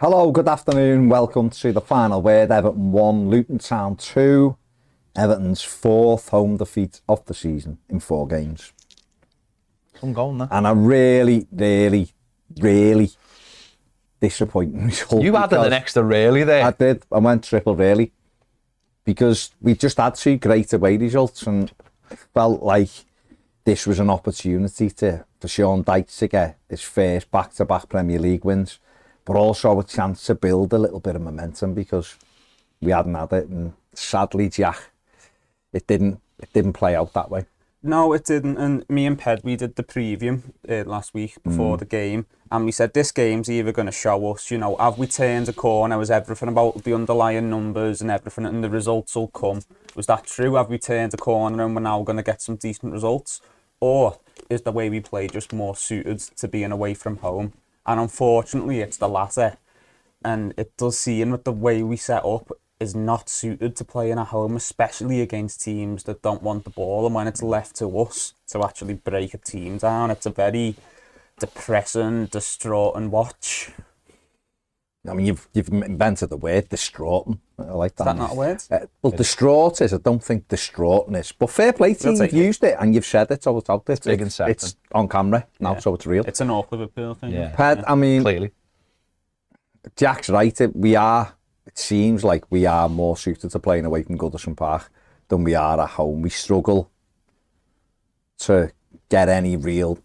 Hello, good afternoon. Welcome to the final word. Everton 1, Luton Town 2. Everton's fourth home defeat of the season in 4 games. Some goal, no? And a really disappointing result. You added an extra really there. I did. I went triple really. Because we just had 2 great away results and it felt like this was an opportunity for Sean Dyche to get his first back-to-back Premier League wins, but also a chance to build a little bit of momentum because we hadn't had it, and sadly, Jack, it didn't play out that way. No, it didn't. And me and Ped, we did the preview last week before the game, and we said this game's either going to show us, have we turned a corner? Was everything about the underlying numbers and everything, and the results will come? Was that true? Have we turned a corner and we're now going to get some decent results? Or is the way we play just more suited to being away from home? And unfortunately, it's the latter. And it does seem that the way we set up is not suited to playing at home, especially against teams that don't want the ball. And when it's left to us to actually break a team down, it's a very depressing, distraughting watch. I mean, you've invented the word distraughting. I like that. Is that not a word? Well, distraught is. I don't think distraughting is. But fair play to you. You've used it and you've said it, so it's out there. It's on camera now, so it's real. It's an awkward Liverpool thing. Yeah. Ped, I mean, Clearly. Jack's right. It seems like we are more suited to playing away from Goodison Park than we are at home. We struggle to get any real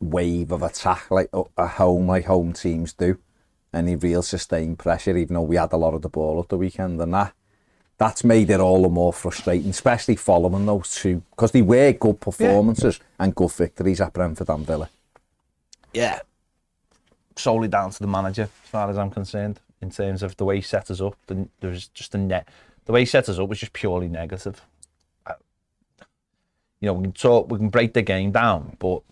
wave of attack like home teams do. Any real sustained pressure, even though we had a lot of the ball at the weekend, and that's made it all the more frustrating, especially following those 2, because they were good performances and good victories at Brentford and Villa. Yeah. Solely down to the manager, as far as I'm concerned, in terms of the way he set us up. There was just the way he set us up was just purely negative. We can break the game down, but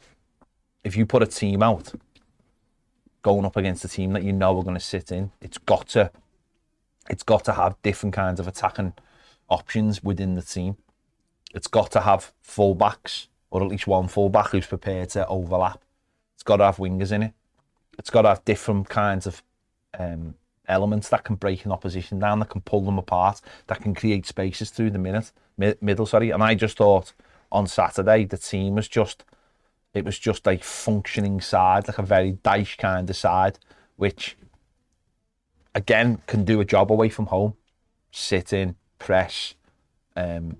if you put a team out going up against a team that you know are going to sit in, it's got to have different kinds of attacking options within the team. It's got to have full-backs, or at least one full-back who's prepared to overlap. It's got to have wingers in it. It's got to have different kinds of elements that can break an opposition down, that can pull them apart, that can create spaces through the middle. And I just thought on Saturday the team was just a functioning side, like a very Dyche kind of side, which again can do a job away from home. Sit in, press, win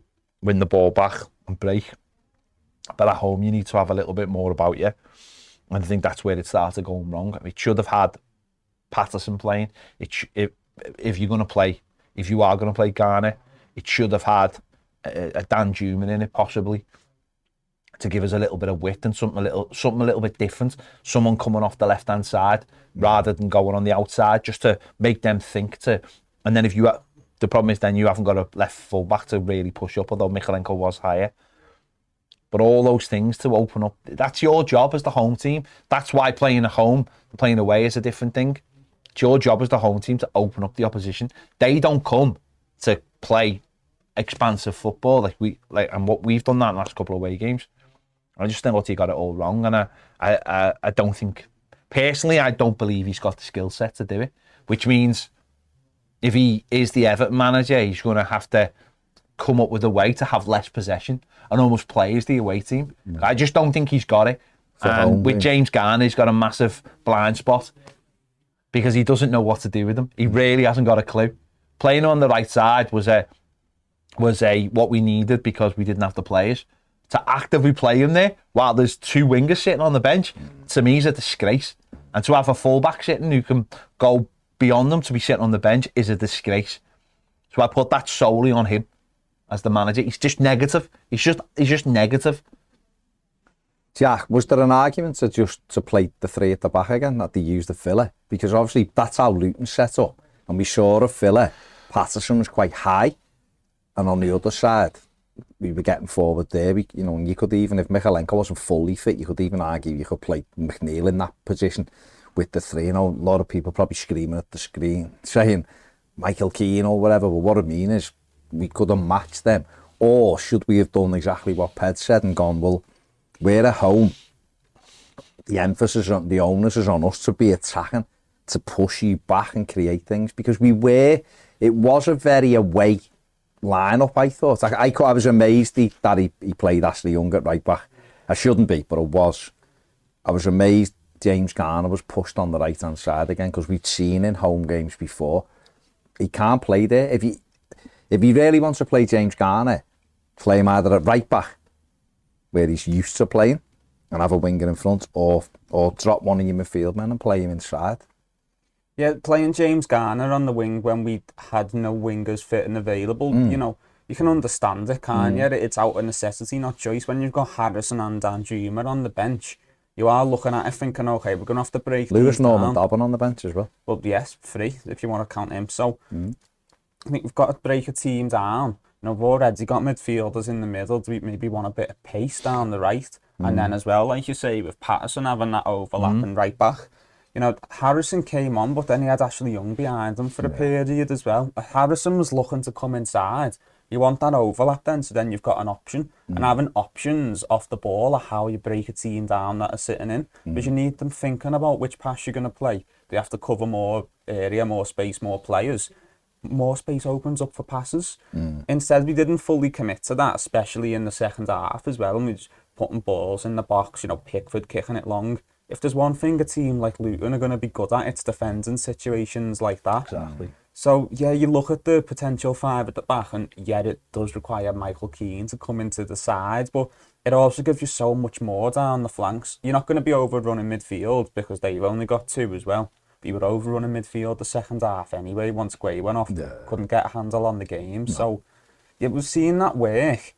the ball back and break. But at home you need to have a little bit more about you. And I think that's where it started going wrong. It should have had Patterson playing. If you are going to play Garner, it should have had a Dan Juman in it possibly, to give us a little bit of width and something a little bit different. Someone coming off the left hand side rather than going on the outside, just to make them think to. And then the problem is then you haven't got a left full back to really push up, although Michalenko was higher. But all those things to open up, that's your job as the home team. That's why playing at home, playing away is a different thing. It's your job as the home team to open up the opposition. They don't come to play expansive football and what we've done that in the last couple of away games. I just think he got it all wrong, and I don't think, personally, I don't believe he's got the skill set to do it, which means if he is the Everton manager, he's going to have to come up with a way to have less possession and almost play as the away team. I just don't think he's got it. And with James Garner, he's got a massive blind spot because he doesn't know what to do with him. He really hasn't got a clue. Playing on the right side was what we needed because we didn't have the players. To actively play him there while there's 2 wingers sitting on the bench, to me is a disgrace. And to have a full-back sitting who can go beyond them to be sitting on the bench is a disgrace. So I put that solely on him as the manager. He's just negative. He's just negative. Jack, was there an argument to play the 3 at the back again, that they used the Villa? Because obviously that's how Luton set up. And we saw a Villa, Patterson was quite high. And on the other side, we were getting forward there. And you could even, if Michalenko wasn't fully fit, you could even argue you could play McNeil in that position with the 3. A lot of people probably screaming at the screen, saying Michael Keane or whatever. But what I mean is, we could have matched them. Or should we have done exactly what Ped said and gone, well, we're at home. The emphasis on the onus is on us to be attacking. to push you back and create things, because it was a very away lineup, I thought. I was amazed that he played Ashley Young at right back. I shouldn't be, but I was amazed James Garner was pushed on the right-hand side again, because we'd seen in home games before. He can't play there. If he really wants to play James Garner, play him either at right back, where he's used to playing, and have a winger in front, or drop one of your midfield men and play him inside. Yeah, playing James Garner on the wing when we had no wingers fit and available, you know, you can understand it, can't you? It's out of necessity, not choice. When you've got Harrison and Danjuma on the bench, you are looking at it thinking, okay, we're going to have to break Lewis these Norman down. Dobbin on the bench as well. Well, yes, free, if you want to count him. So, I think we've got to break a team down. You know, we've already got midfielders in the middle. Do we maybe want a bit of pace down the right? And then as well, like you say, with Patterson having that overlapping right back, you know, Harrison came on, but then he had Ashley Young behind him for a period as well. Harrison was looking to come inside. You want that overlap then, so then you've got an option. And having options off the ball are how you break a team down that are sitting in, because you need them thinking about which pass you're going to play. They have to cover more area, more space, more players. More space opens up for passes. Instead, we didn't fully commit to that, especially in the second half as well. And we just putting balls in the box, you know, Pickford kicking it long. If there's one thing a team like Luton are going to be good at, it's defending situations like that. Exactly. So, yeah, you look at the potential five at the back, and yeah, it does require Michael Keane to come into the sides, but it also gives you so much more down the flanks. You're not going to be overrunning midfield, because they've only got two as well. But you were overrunning midfield the second half anyway, once Gray went off. Couldn't get a handle on the game. So, yeah, we've seen that work.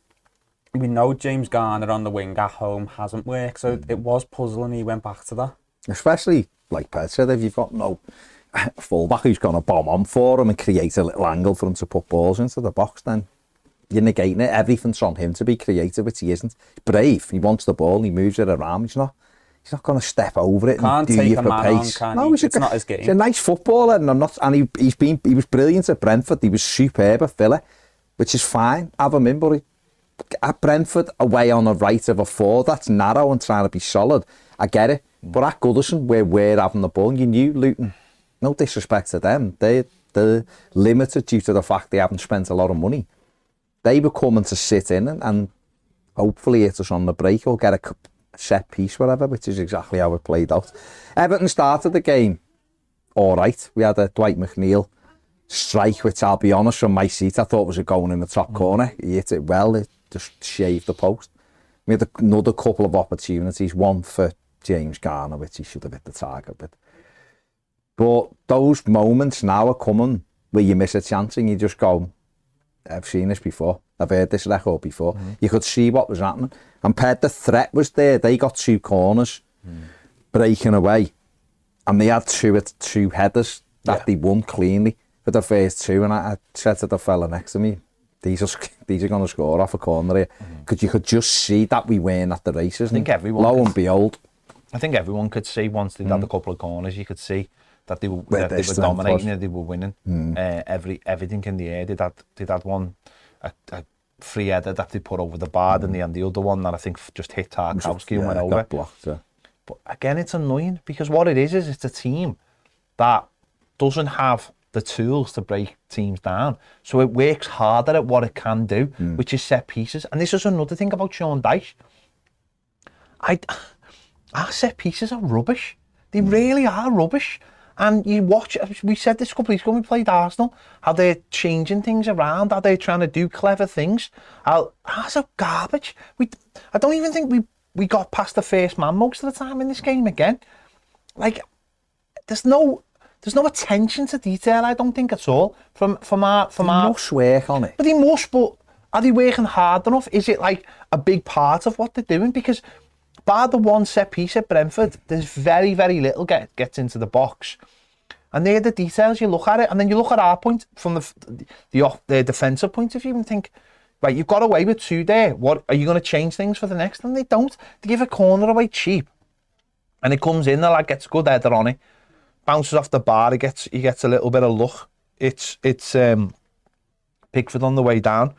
We know James Garner on the wing at home hasn't worked, so it was puzzling he went back to that. Especially, like Ped said, if you've got no fullback who's going to bomb on for him and create a little angle for him to put balls into the box, then you're negating it. Everything's on him to be creative, which he isn't. He's brave. He wants the ball. He moves it around. He's not going to step over it and do you for pace. No, it's not his game. He's a nice footballer, and he was brilliant at Brentford. He was superb at Villa, which is fine. Have him in, but at Brentford, away on the right of a four, that's narrow and trying to be solid. I get it. But at Goodison, where we're having the ball, you knew Luton, no disrespect to them, they're limited due to the fact they haven't spent a lot of money. They were coming to sit in and hopefully hit us on the break or get a set piece, whatever, which is exactly how it played out. Everton started the game all right. We had a Dwight McNeil strike, which I'll be honest, from my seat, I thought was a going in the top corner. He hit it well, it just shaved the post. We had another couple of opportunities, one for James Garner, which he should have hit the target with. But those moments now are coming where you miss a chance and you just go, I've seen this before. I've heard this record before. You could see what was happening. And the threat was there. They got two corners breaking away. And they had two headers that they won cleanly for the first two. And I said to the fella next to me, these are going to score off a corner here. Because you could just see that we weren't at the races. I think everyone lo and behold. I think everyone could see once they'd had a couple of corners, you could see that they were dominating, they were winning. Everything in the air. They'd had one, a free header that they put over the bar, and the other one that I think just hit Tarkowski and went over. Got blocked, yeah. But again, it's annoying because what it is it's a team that doesn't have the tools to break teams down. So it works harder at what it can do, which is set pieces. And this is another thing about Sean Dyche. Our set pieces are rubbish. They really are rubbish. And you watch, we said this a couple of weeks ago when we played Arsenal, how they're changing things around, how they're trying to do clever things. Ours are garbage. I don't even think we got past the first man most of the time in this game again. Like, there's no attention to detail, I don't think at all. From our must work on it. But they must, but are they working hard enough? Is it like a big part of what they're doing? Because bar the one set piece at Brentford, there's very, very little gets into the box. And they're the details, you look at it, and then you look at our point from the defensive point of view and think, right, you've got away with two there. What are you going to change things for the next? And they don't. They give a corner away cheap. And it comes in, the lad gets a good header on it, bounces off the bar, he gets a little bit of luck. It's Pickford on the way down.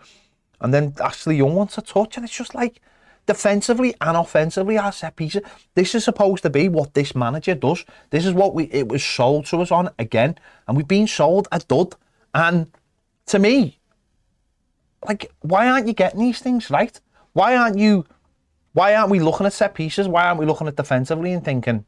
And then Ashley Young wants a touch, and it's just like, defensively and offensively, our set pieces. This is supposed to be what this manager does. This is what it was sold to us on again, and we've been sold a dud. And to me, like, why aren't you getting these things right? Why aren't we looking at set pieces? Why aren't we looking at defensively and thinking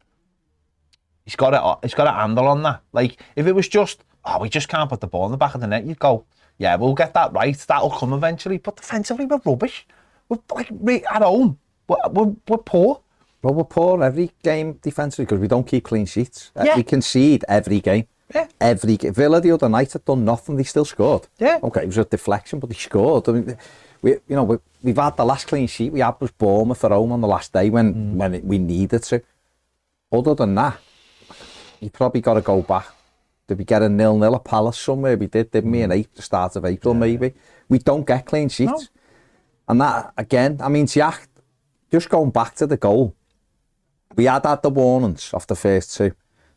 he's got a handle on that? Like, if it was just, we just can't put the ball in the back of the net, you'd go, yeah, we'll get that right. That'll come eventually. But defensively, we're rubbish. We're like at home. We're poor. Well, we're poor every game defensively because we don't keep clean sheets. Yeah. We concede every game. Yeah. Every game. Villa the other night had done nothing. They still scored. Yeah. Okay, it was a deflection, but they scored. I mean, we've had the last clean sheet we had was Bournemouth at home on the last day when we needed to. Other than that, you probably got to go back. Did we get a 0-0 at Palace somewhere? We did, didn't we? In the start of April, maybe. We don't get clean sheets. No. And that, again, I mean, Jack, just going back to the goal, we had the warnings off the first two.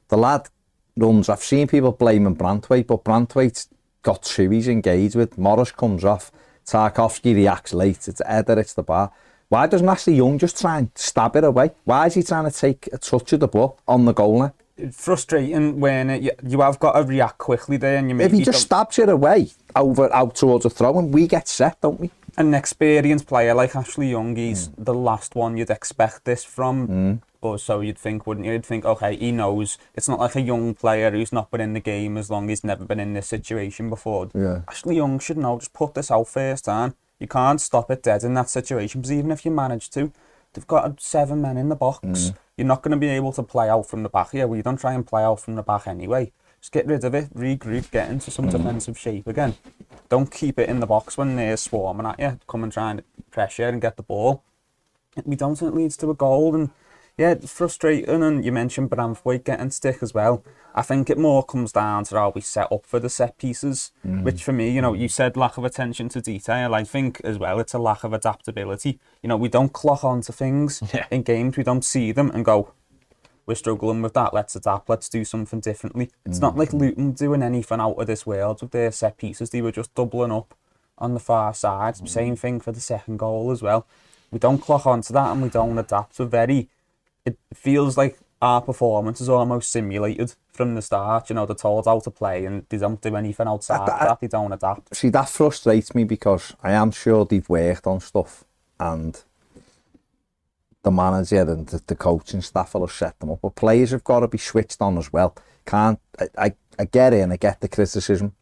The lad runs, I've seen people blaming Branthwaite, but Branthwaite's got two he's engaged with. Morris comes off, Tarkowski reacts late, it's Eder, it's the bar. Why doesn't Ashley Young just try and stab it away? Why is he trying to take a touch of the ball on the goal line? It's frustrating when you have got to react quickly there, and if he just stabs it away out towards a throw, and we get set, don't we? An experienced player like Ashley Young, he's the last one you'd expect this from. Or so you'd think, wouldn't you? You'd think, okay, he knows. It's not like a young player who's not been in the game as long, he's never been in this situation before. Yeah. Ashley Young should know, just put this out first time. You can't stop it dead in that situation, because even if you manage to, they've got 7 men in the box. You're not going to be able to play out from the back here. We don't try and play out from the back anyway. Just get rid of it, regroup, get into some defensive shape again. Don't keep it in the box when they're swarming at you. Come and try and pressure and get the ball. We don't, and it leads to a goal. And yeah, it's frustrating. And you mentioned Branthwaite getting stick as well. I think it more comes down to how we set up for the set pieces, which for me, you said lack of attention to detail. I think as well, it's a lack of adaptability. We don't clock onto things in games. We don't see them and go, we're struggling with that, let's adapt, let's do something differently. It's not like Luton doing anything out of this world with their set pieces. They were just doubling up on the far side. Same thing for the second goal as well. We don't clock onto that and we don't adapt. It feels like our performance is almost simulated from the start. They're told how to play and they don't do anything outside of that. They don't adapt. See, that frustrates me because I am sure they've worked on stuff and the manager and the coaching staff will have set them up. But players have got to be switched on as well. I get it, and I get the criticism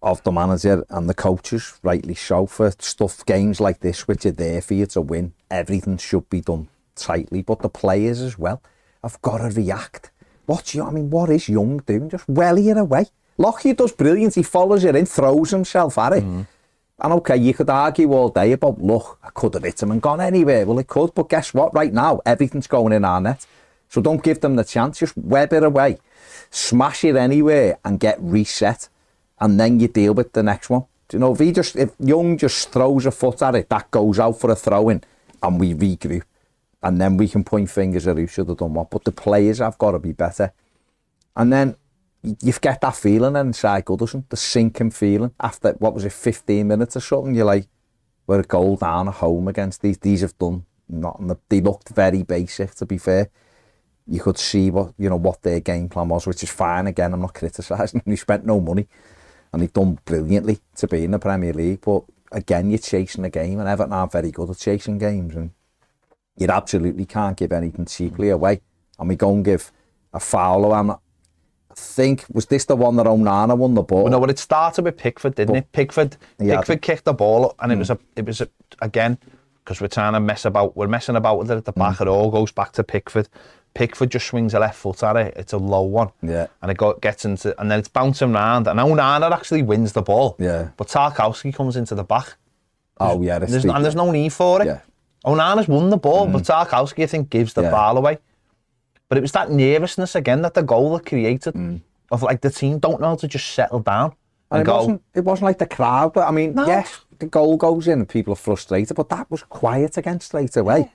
of the manager and the coaches, rightly so, for games like this, which are there for you to win. Everything should be done tightly, but the players as well have got to react. What is Young doing? Just welly it away. Lockyer does brilliant. He follows it in, throws himself at it. And okay, you could argue all day about, look, I could have hit him and gone anywhere. Well, it could, but guess what? Right now, everything's going in our net. So don't give them the chance. Just web it away. Smash it anywhere and get reset. And then you deal with the next one. If Young just throws a foot at it, that goes out for a throw-in and we regroup. And then we can point fingers at who should have done what. But the players have got to be better. And then you get that feeling inside Goodison, the sinking feeling. After, 15 minutes or something, you're like, we're a goal down at home against these. These have done nothing. They looked very basic, to be fair. You could see what their game plan was, which is fine. Again, I'm not criticising them. They spent no money. And they've done brilliantly to be in the Premier League. But again, you're chasing a game, and Everton aren't very good at chasing games. And you absolutely can't give anything cheaply away. And we go and give a foul away. I think, was this the one that Onana won the ball? Well, no, but it started with Pickford, didn't it? Pickford kicked the ball up, and it was again, because we're messing about with it at the back. It all goes back to Pickford. Pickford just swings a left foot at it. It's a low one. Yeah. And it gets into, and then it's bouncing round. And Onana actually wins the ball. Yeah. But Tarkowski comes into the back. Oh, yeah. There's no need for it. Yeah. Onana's won the ball, but Tarkowski, I think, gives the ball away. But it was that nervousness again that the goal had created of like the team don't know how to just settle down and go. It wasn't like the crowd, but I mean, yes, the goal goes in and people are frustrated, but that was quiet again straight away. Yeah.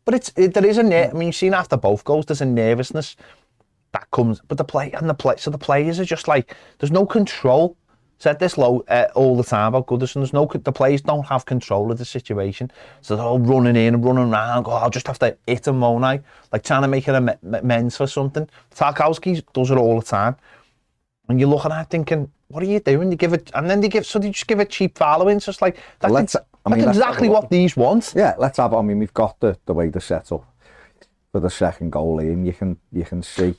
But there is you've seen after both goals, there's a nervousness that comes, but the players are just like, there's no control. Said this all the time about Goodison. The players don't have control of the situation, so they're all running in and running around. Go, I'll just have to hit him, won't I? Like trying to make it amends for something. Tarkowski does it all the time, and you're looking at it thinking, what are you doing? You give it, and then they just give it cheap following. So it's like that's exactly what these want. Yeah, let's have. I mean, we've got the way they're set up for the second goal in. You can see.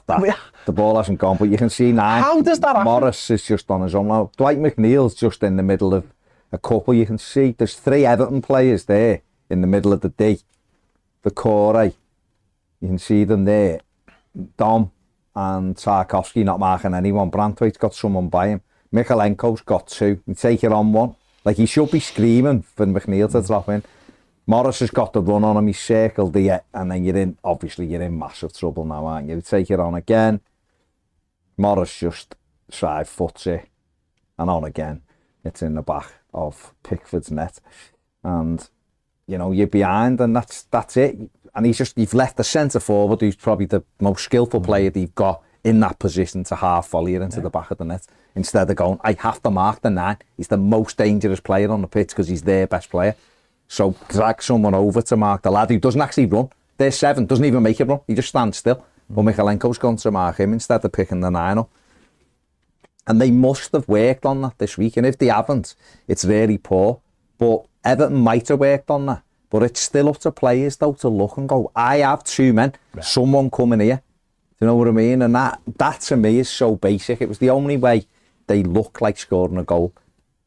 That. The ball hasn't gone, but you can see now. How does that happen? Morris is just on his own now. Dwight McNeil's just in the middle of a couple. You can see there's 3 Everton players there in the middle of the D. The core, you can see them there. Dom and Tarkowski not marking anyone. Branthwaite's got someone by him. Michalenko's got 2. You take it on 1. Like he should be screaming for McNeil to drop in. Morris has got the run on him, he's circled here, and then you're in massive trouble now, aren't you? Take it on again. Morris just side foots it, and on again. It's in the back of Pickford's net. And, you know, you're behind, and that's it. And you've left the centre forward, who's probably the most skillful player that you've got in that position to half volley it into the back of the net. Instead of going, I have to mark the 9. He's the most dangerous player on the pitch because he's their best player. So drag someone over to mark the lad who doesn't actually run. There's 7, doesn't even make it run. He just stands still. But Michalenko's gone to mark him instead of picking the 9 up. And they must have worked on that this week. And if they haven't, it's really poor. But Everton might have worked on that. But it's still up to players, though, to look and go, I have 2 men. Right. Someone coming here. Do you know what I mean? And that to me is so basic. It was the only way they look like scoring a goal.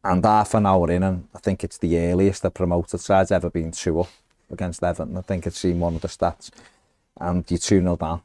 And half an hour in, and I think it's the earliest the promoted side's ever been 2 up against Everton. I think it's seen one of the stats. And you're 2-0 down.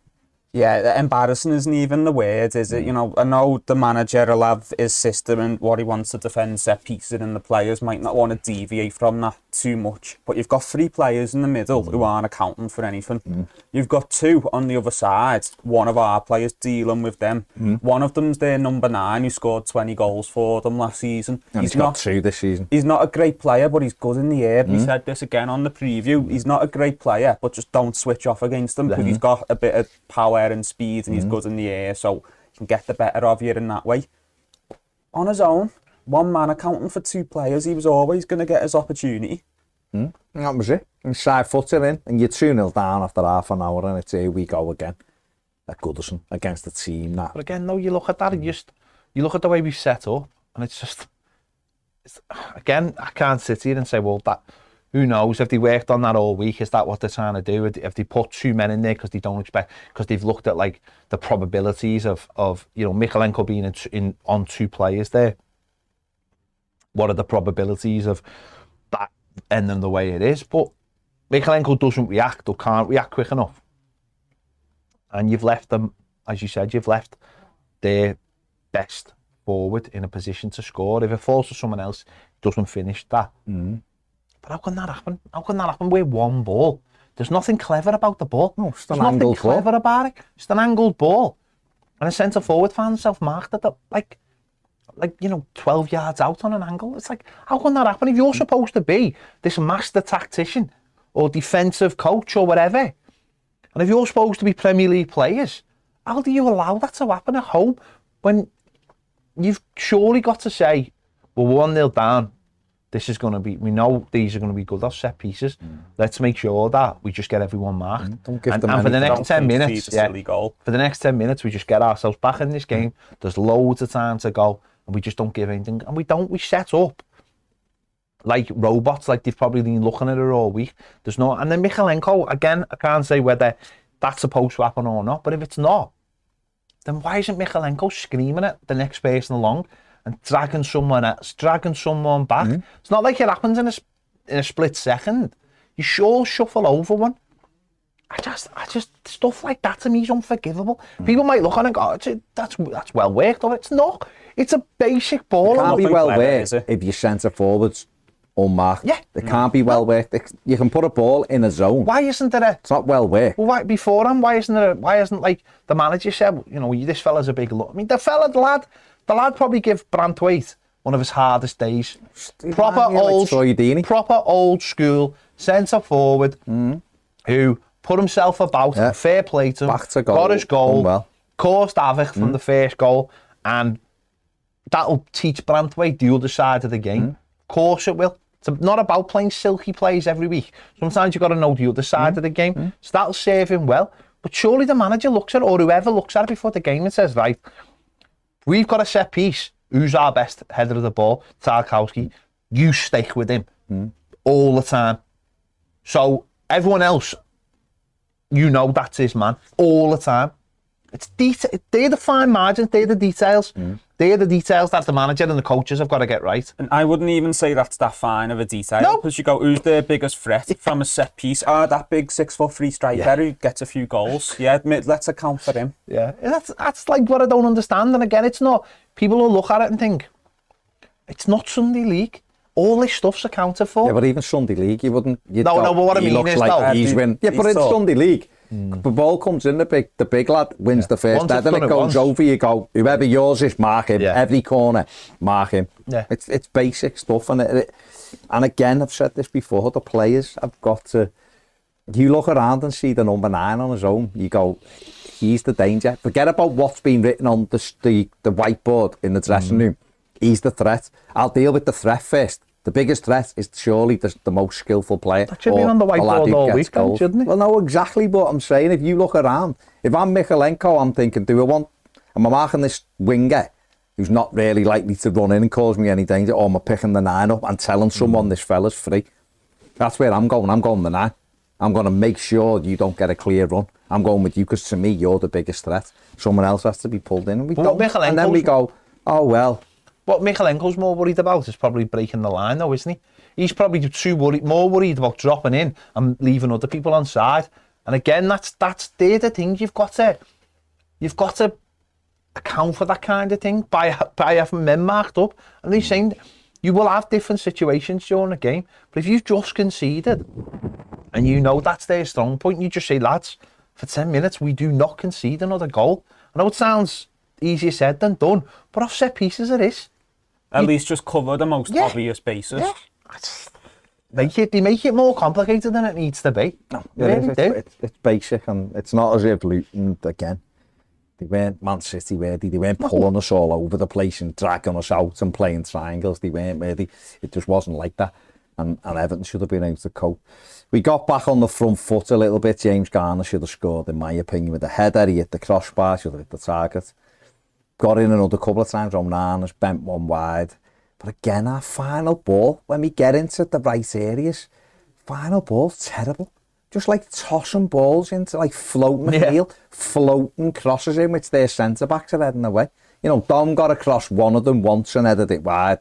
Yeah, embarrassing isn't even the word, is it? You know, I know the manager will have his system and what he wants to defend set pieces, and the players might not want to deviate from that too much. But you've got 3 players in the middle who aren't accounting for anything. You've got 2 on the other side, one of our players dealing with them. One of them's their number 9 who scored 20 goals for them last season. And he's got 2 this season. He's not a great player, but he's good in the air. We said this again on the preview. He's not a great player, but just don't switch off against him because he's got a bit of power and speed, and he's good in the air, so he can get the better of you in that way. On his own, 1 man accounting for 2 players, he was always going to get his opportunity. That was it. And side footer in, and you're 2-0 down after half an hour, and it's here we go again at Goodison against the team that. But again, no, you look at that, and you look at the way we've set up, and it's again, I can't sit here and say, well, that. Who knows if they worked on that all week? Is that what they're trying to do? If they put 2 men in there because they don't expect, because they've looked at like the probabilities of you know, Michalenko being on 2 players there. What are the probabilities of that ending the way it is? But Michalenko doesn't react or can't react quick enough, and you've left them, as you said, you've left their best forward in a position to score. If it falls to someone else, it doesn't finish that. But how can that happen? How can that happen with 1 ball? There's nothing clever about the ball. No, it's an angled ball. Nothing clever about it. It's an angled ball. And a centre forward found himself marked at the, like, you know, 12 yards out on an angle. It's like, how can that happen? If you're supposed to be this master tactician or defensive coach or whatever, and if you're supposed to be Premier League players, how do you allow that to happen at home when you've surely got to say, well, 1-0 down. This is going to be, we know these are going to be good set pieces. Let's make sure that we just get everyone marked. Don't give them and for the next 10 minutes, for the next 10 minutes, we just get ourselves back in this game. There's loads of time to go, and we just don't give anything. And we set up like robots, like they've probably been looking at it all week. There's no, and then Michalenko, again, I can't say whether that's supposed to happen or not, but if it's not, then why isn't Michalenko screaming at the next person along and dragging someone back? It's not like it happens in a split second. You sure shuffle over one. I just stuff like that to me is unforgivable. People might look on and go, that's well worked, or it's not. It's a basic ball. It can't be well worked if your centre forwards unmarked. Yeah. It can't be well worked. You can put a ball in a zone. Why isn't there It's not well worked. Well, why isn't like the manager said, you know, this fella's a big look. I mean, the lad probably give Branthwaite one of his hardest days. Proper old school centre forward who put himself about, fair play to him, got his goal, caused havoc from the first goal, and that'll teach Branthwaite the other side of the game. Of course it will. It's not about playing silky plays every week. Sometimes you've got to know the other side of the game. So that'll serve him well. But surely the manager looks at it, or whoever looks at it before the game and says, right, we've got a set piece. Who's our best header of the ball? Tarkowski. You stick with him all the time. So everyone else, you know that's his man all the time. It's they're the fine margins, they're the details. They're the details that the manager and the coaches have got to get right. And I wouldn't even say that's that fine of a detail. No. Because you go, who's their biggest threat from a set piece? That big 6'3" striker who gets a few goals. Yeah, let's account for him. Yeah, that's like what I don't understand. And again, it's not, people will look at it and think, it's not Sunday League. All this stuff's accounted for. Yeah, but even Sunday League, you wouldn't. No, but what I mean is, like he's win. Yeah, but it's Sunday League. The ball comes in, the big lad wins the first header, then it goes over, you go, whoever yours is, mark him. Every corner, mark him. Yeah. It's basic stuff. And again, I've said this before, the players have got to, you look around and see the number 9 on his own, you go, he's the danger. Forget about what's been written on the whiteboard in the dressing room. He's the threat. I'll deal with the threat first. The biggest threat is surely the most skillful player. That should be on the whiteboard all week, shouldn't it? Well, no, exactly what I'm saying. If you look around, if I'm Mikalenko, I'm thinking, am I marking this winger who's not really likely to run in and cause me any danger, or am I picking the 9 up and telling someone this fella's free? That's where I'm going. I'm going the 9. I'm going to make sure you don't get a clear run. I'm going with you because to me, you're the biggest threat. Someone else has to be pulled in. And then we go, oh, well. What Mikalenko's more worried about is probably breaking the line, though, isn't he? He's probably more worried about dropping in and leaving other people on side. And again, they're the things you've got to account for that kind of thing by having men marked up. And they're saying you will have different situations during the game, but if you've just conceded and you know that's their strong point, you just say, lads, for 10 minutes we do not concede another goal. I know it sounds easier said than done, but off set pieces it is. At least just cover the most obvious bases. Yeah. They make it more complicated than it needs to be. No, it's basic, and it's not as if Luton, again, they weren't Man City, were they? They weren't pulling us all over the place and dragging us out and playing triangles. They weren't, were they? It just wasn't like that. And Everton should have been able to cope. We got back on the front foot a little bit. James Garner should have scored, in my opinion, with the header. He hit the crossbar, should have hit the target. Got in another couple of times. Onana's bent one wide. But again, our final ball, when we get into the right areas, final ball's terrible. Just like tossing balls into, like floating the field, floating crosses in, which their centre-backs are heading away. You know, Dom got across one of them once and headed it wide.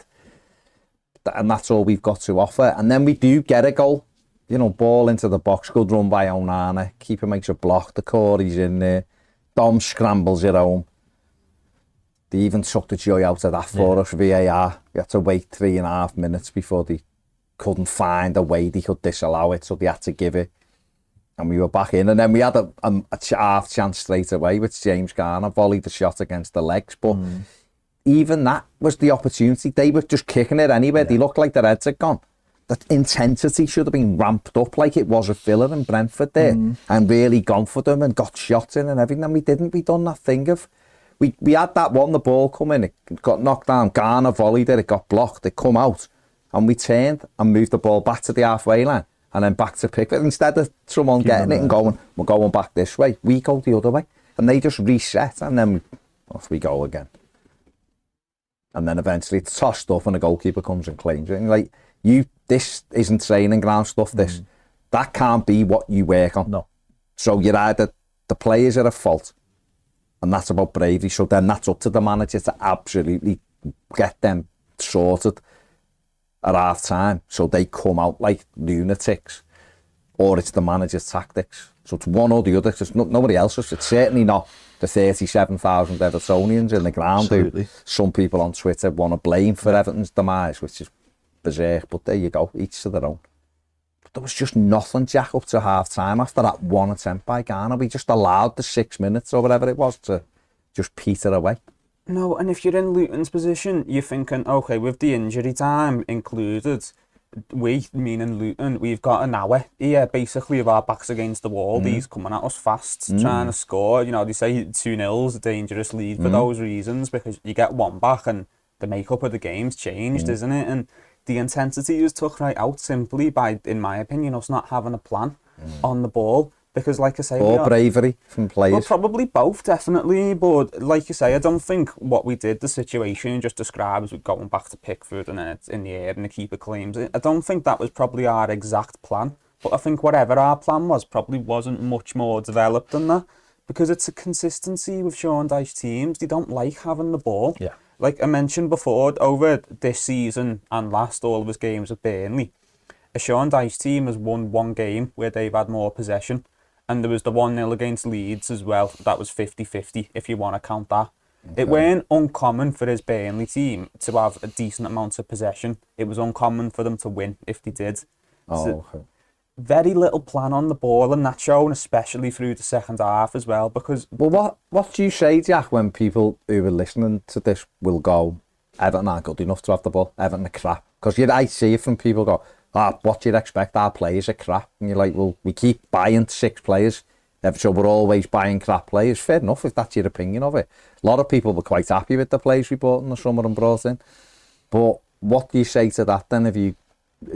And that's all we've got to offer. And then we do get a goal. You know, ball into the box, good run by Onana. Keeper makes a block, the Corey's in there. Dom scrambles it home. They even took the joy out of that for us, VAR. We had to wait 3.5 minutes before they couldn't find a way they could disallow it, so they had to give it. And we were back in. And then we had a half chance straight away, which James Garner volleyed the shot against the legs. But even that was the opportunity. They were just kicking it anyway. They looked like their heads had gone. That intensity should have been ramped up like it was at Villa and Brentford there, and really gone for them and got shots in and everything. And we didn't. We done that thing of... We had that one, the ball come in, it got knocked down, Garner volleyed it got blocked, it come out, and we turned and moved the ball back to the halfway line, and then back to Pickford. Instead of someone getting it and going, we're going back this way, we go the other way. And they just reset, and then off we go again. And then eventually it's tossed up and the goalkeeper comes and claims it. And like, this isn't training ground stuff, this. That can't be what you work on. No. So you're either, the players are at fault, and that's about bravery. So then that's up to the manager to absolutely get them sorted at half time, so they come out like lunatics, or it's the manager's tactics. So it's one or the other. It's nobody else's. It's certainly not the 37,000 Evertonians in the ground who some people on Twitter want to blame for Everton's demise, which is berserk. But there you go, each to their own. But there was just nothing, Jack, up to half time after that one attempt by Garner. We just allowed the 6 minutes or whatever it was to just peter away. No, and if you're in Luton's position, you're thinking, okay, with the injury time included, we, meaning Luton, we've got an hour here, basically, with our backs against the wall. These coming at us fast, trying to score. You know, they say 2-0's a dangerous lead for those reasons, because you get one back and the makeup of the game's changed, isn't it? And the intensity was took right out simply by, in my opinion, us not having a plan on the ball. Because, like I say, or bravery from players. Well, probably both, definitely. But like you say, I don't think what we did, the situation just describes with going back to Pickford and then it's in the air and the keeper claims it. I don't think that was probably our exact plan. But I think whatever our plan was probably wasn't much more developed than that. Because it's a consistency with Sean Dyche teams. They don't like having the ball. Yeah. Like I mentioned before, over this season and last all of his games with Burnley, a Sean Dyche team has won one game where they've had more possession. And there was the 1-0 against Leeds as well. That was 50-50, if you want to count that. Okay. It weren't uncommon for his Burnley team to have a decent amount of possession. It was uncommon for them to win if they did. Okay. Very little plan on the ball, and that's shown especially through the second half as well. Because well, what do you say, Jack, when people who are listening to this will go, Everton aren't good enough to have the ball, Everton are crap? Because I see it from people go, what do you expect? Our players are crap. And you're like, well, we keep buying 6 players, so we're always buying crap players. Fair enough, if that's your opinion of it. A lot of people were quite happy with the players we bought in the summer and brought in. But what do you say to that then?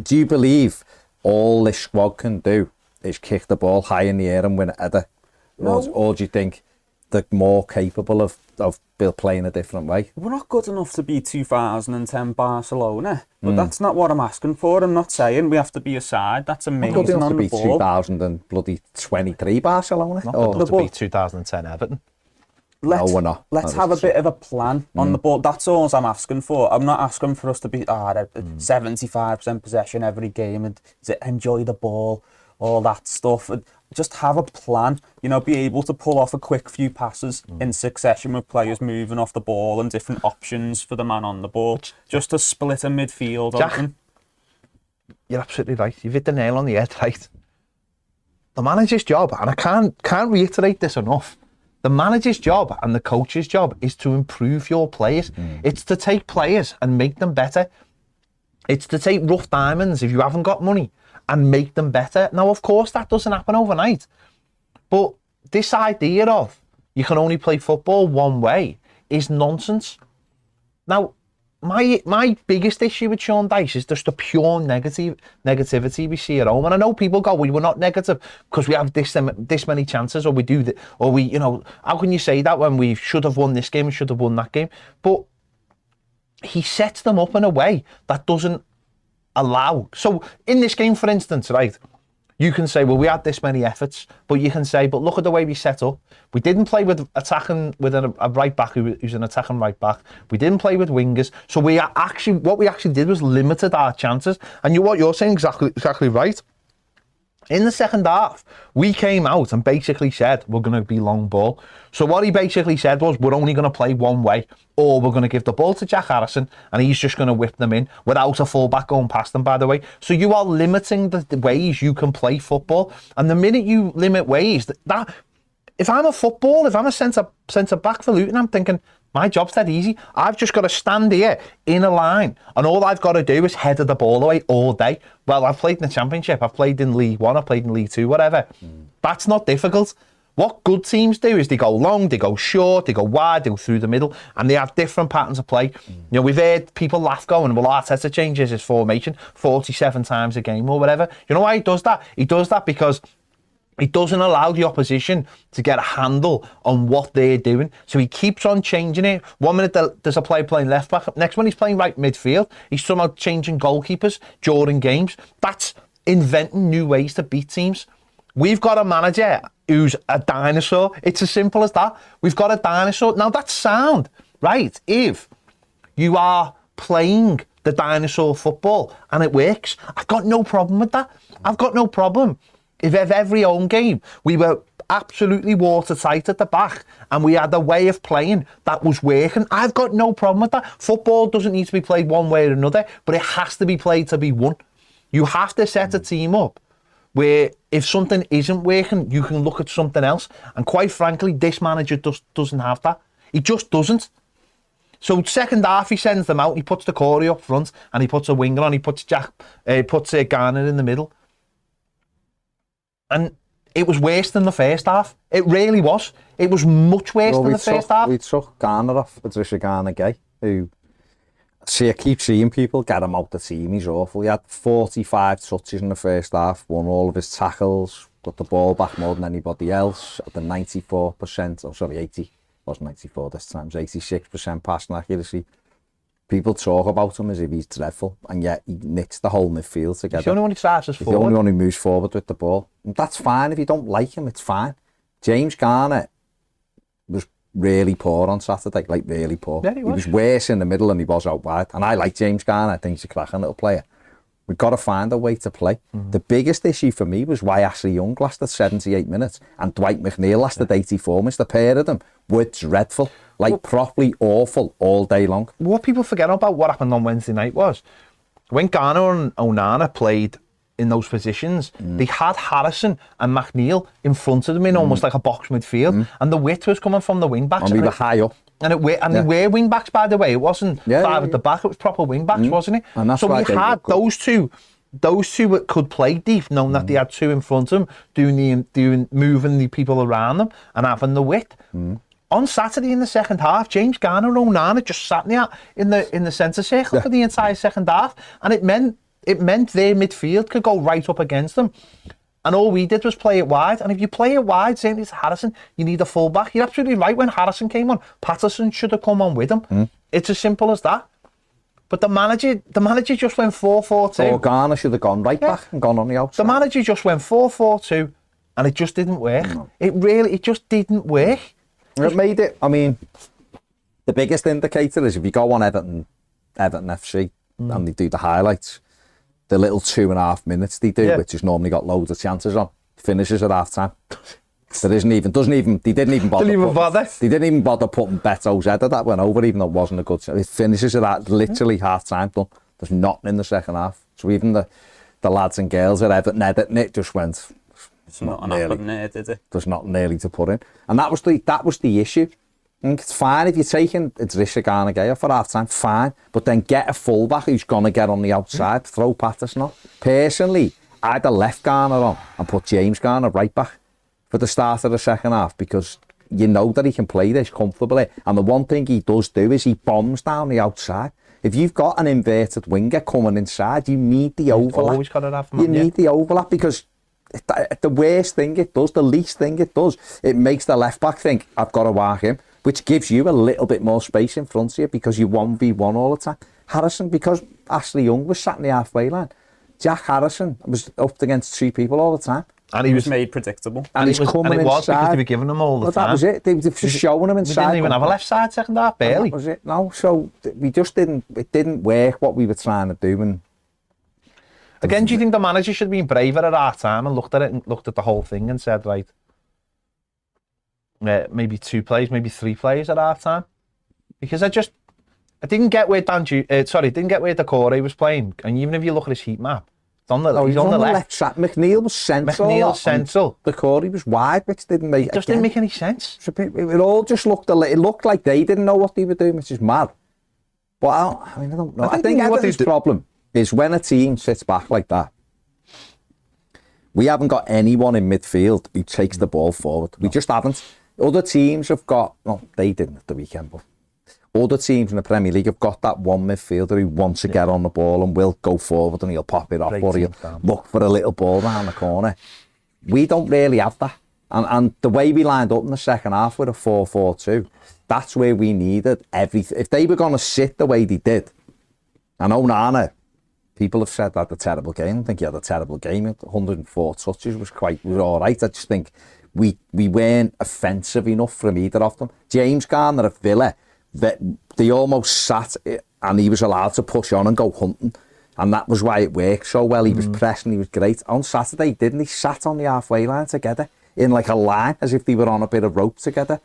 Do you believe all this squad can do is kick the ball high in the air and win a header? No. Or do you think they're more capable of playing a different way? We're not good enough to be 2010 Barcelona, but that's not what I'm asking for. I'm not saying we have to be a side. That's amazing. Good enough on to the be ball. 2023 Barcelona. Not good enough to be 2010 Everton. No, we're not. Let's have a bit of a plan on the ball. That's all I'm asking for. I'm not asking for us to be 75% possession every game and to enjoy the ball, all that stuff. Just have a plan, be able to pull off a quick few passes in succession with players moving off the ball and different options for the man on the ball. Just to split a midfield Jack, open. You're absolutely right. You've hit the nail on the head, right? The manager's job, and I can't reiterate this enough, the manager's job and the coach's job is to improve your players. It's to take players and make them better. It's to take rough diamonds if you haven't got money and make them better. Now, of course, that doesn't happen overnight. But this idea of you can only play football one way is nonsense. Now, my biggest issue with Sean Dyche is just the pure negativity we see at home. And I know people go, well, we're not negative because we have this many chances, or we do that, or we, how can you say that when we should have won this game and should have won that game? But he sets them up in a way that doesn't allow. So in this game, for instance, right, you can say, well, we had this many efforts, but you can say, but look at the way we set up. We didn't play with a right back who's an attacking right back. We didn't play with wingers. So what we actually did was limited our chances. And what you're saying exactly right. In the second half, we came out and basically said, we're going to be long ball. So what he basically said was, we're only going to play one way, or we're going to give the ball to Jack Harrison and he's just going to whip them in without a fullback going past them, by the way. So you are limiting the ways you can play football. And the minute you limit ways, that if I'm a centre back for Luton, I'm thinking, my job's that easy. I've just got to stand here in a line and all I've got to do is header the ball away all day. Well, I've played in the Championship, I've played in League One, I've played in League Two, whatever. That's not difficult. What good teams do is they go long, they go short, they go wide, they go through the middle, and they have different patterns of play. We've heard people laugh going, well, Arteta changes his formation 47 times a game or whatever. You know why he does that? He does that because it doesn't allow the opposition to get a handle on what they're doing. So he keeps on changing it. 1 minute there's a player playing left back. Next one he's playing right midfield. He's somehow changing goalkeepers during games. That's inventing new ways to beat teams. We've got a manager who's a dinosaur. It's as simple as that. We've got a dinosaur. Now that's sound, right? If you are playing the dinosaur football and it works, I've got no problem with that. I've got no problem. If every home game we were absolutely watertight at the back and we had a way of playing that was working, I've got no problem with that. Football doesn't need to be played one way or another, but it has to be played to be won. You have to set a team up where if something isn't working, you can look at something else. And quite frankly, this manager doesn't have that. He just doesn't. So second half, he sends them out, he puts the Corey up front and he puts a winger on, he puts Garner in the middle. And it was worse than the first half. It really was. It was much worse than the first half. We took Garner off, Patricia Garner-Gay, who See, I keep seeing people get him out the team. He's awful. He had 45 touches in the first half, won all of his tackles, got the ball back more than anybody else at the 94%, oh sorry, 80, it wasn't 94 this time, it was 86% passing accuracy. People talk about him as if he's dreadful, and yet he knits the whole midfield together. He's the only one who starts us He's forward. the only one who moves forward with the ball. And that's fine if you don't like him, it's fine. James Garner was really poor on Saturday, like really poor. Yeah, he was worse in the middle than he was out wide. And I like James Garner, I think he's a cracking little player. We've got to find a way to play. The biggest issue for me was why Ashley Young lasted 78 minutes and Dwight McNeil lasted 84 minutes. The pair of them were dreadful, like properly awful all day long. What people forget about what happened on Wednesday night was when Garner and Onana played in those positions, they had Harrison and McNeil in front of them in almost like a box midfield, and the width was coming from the wing backs. And we were high up. And they were wing backs, by the way. It wasn't five at the back. It was proper wing backs, wasn't it? And that's so why we had those two that could play deep, knowing that they had two in front of them, moving the people around them and having the width. On Saturday in the second half, James Garner and Onana just sat in the centre circle for the entire second half, and it meant their midfield could go right up against them. And all we did was play it wide. And if you play it wide, saying it's Harrison, you need a full-back. You're absolutely right. When Harrison came on, Patterson should have come on with him. It's as simple as that. But the manager just went 4-4-2. Or Garner should have gone right back and gone on the outside. The manager just went 4-4-2, and it just didn't work. No. It just didn't work. It made it, I mean, the biggest indicator is if you go on Everton FC and they do the highlights, the little 2.5 minutes they do, which has normally got loads of chances on, finishes at half time. They didn't even bother. They didn't even bother putting Beto's header that went over, even though it wasn't a good chance. It finishes at literally half time done. There's nothing in the second half. So even the lads and girls at Everton editing it just went, it's not happening there, did it? There's not nearly to put in. And that was the issue. And it's fine if you're taking Idrissa Gana Gueye for half time, fine. But then get a fullback who's going to get on the outside, throw Patterson on. Personally, I'd have left Garner on and put James Garner right back for the start of the second half, because you know that he can play this comfortably. And the one thing he does do is he bombs down the outside. If you've got an inverted winger coming inside, you need the overlap. Always got to have him. You need the overlap, because the worst thing it does, the least thing it does, it makes the left back think, I've got to mark him, which gives you a little bit more space in front of you because you 1v1 all the time. Harrison, because Ashley Young was sat in the halfway line, Jack Harrison was up against 3 people all the time. And he was made predictable. And he's coming inside. And it was because they were giving him all the time. That was it. They were just showing him inside. We didn't even have a left side second half, barely. That was it. No, so we just didn't, it didn't work what we were trying to do. And again, do you think the manager should have been braver at half time and looked at it and looked at the whole thing and said, right, maybe 2 plays, maybe 3 plays at half time? Because I didn't get where didn't get where Decore was playing. And even if you look at his heat map, he's on the left side. McNeil was central. Decore was wide, which didn't make didn't make any sense. It all just looked it looked like they didn't know what they were doing, which is mad. But I don't know. I think Everton's problem is when a team sits back like that, we haven't got anyone in midfield who takes the ball forward. We just haven't. Other teams have got, well, they didn't at the weekend, but other teams in the Premier League have got that one midfielder who wants to get on the ball and will go forward and he'll pop it off or he'll look for a little ball down the corner. We don't really have that. And the way we lined up in the second half with a 4-4-2, that's where we needed everything. If they were going to sit the way they did, and Onana, people have said that a terrible game. I think he had a terrible game. 104 touches was all right. I just think we weren't offensive enough from either of them. James Garner at Villa, they almost sat and he was allowed to push on and go hunting. And that was why it worked so well. He was pressing, he was great. On Saturday, didn't he? Sat on the halfway line together in like a line as if they were on a bit of rope together.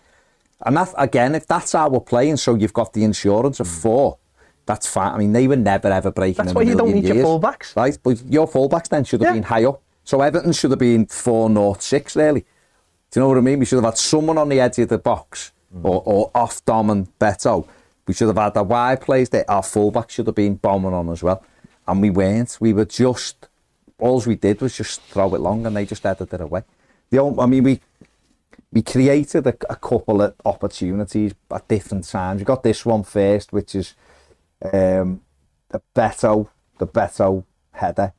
And that, again, if that's how we're playing, so you've got the insurance of 4, that's fine. I mean, they were never ever breaking in a million years. That's why you don't need your fullbacks. Right, but your fullbacks then should have been high up. So Everton should have been 4-0-6, really. Do you know what I mean? We should have had someone on the edge of the box or off Dom and Beto. We should have had the wide plays there. Our fullback should have been bombing on as well. And we weren't. We were just, all we did was just throw it long and they just headed it away. We created a couple of opportunities at different times. We got this one first, which is The Beto header.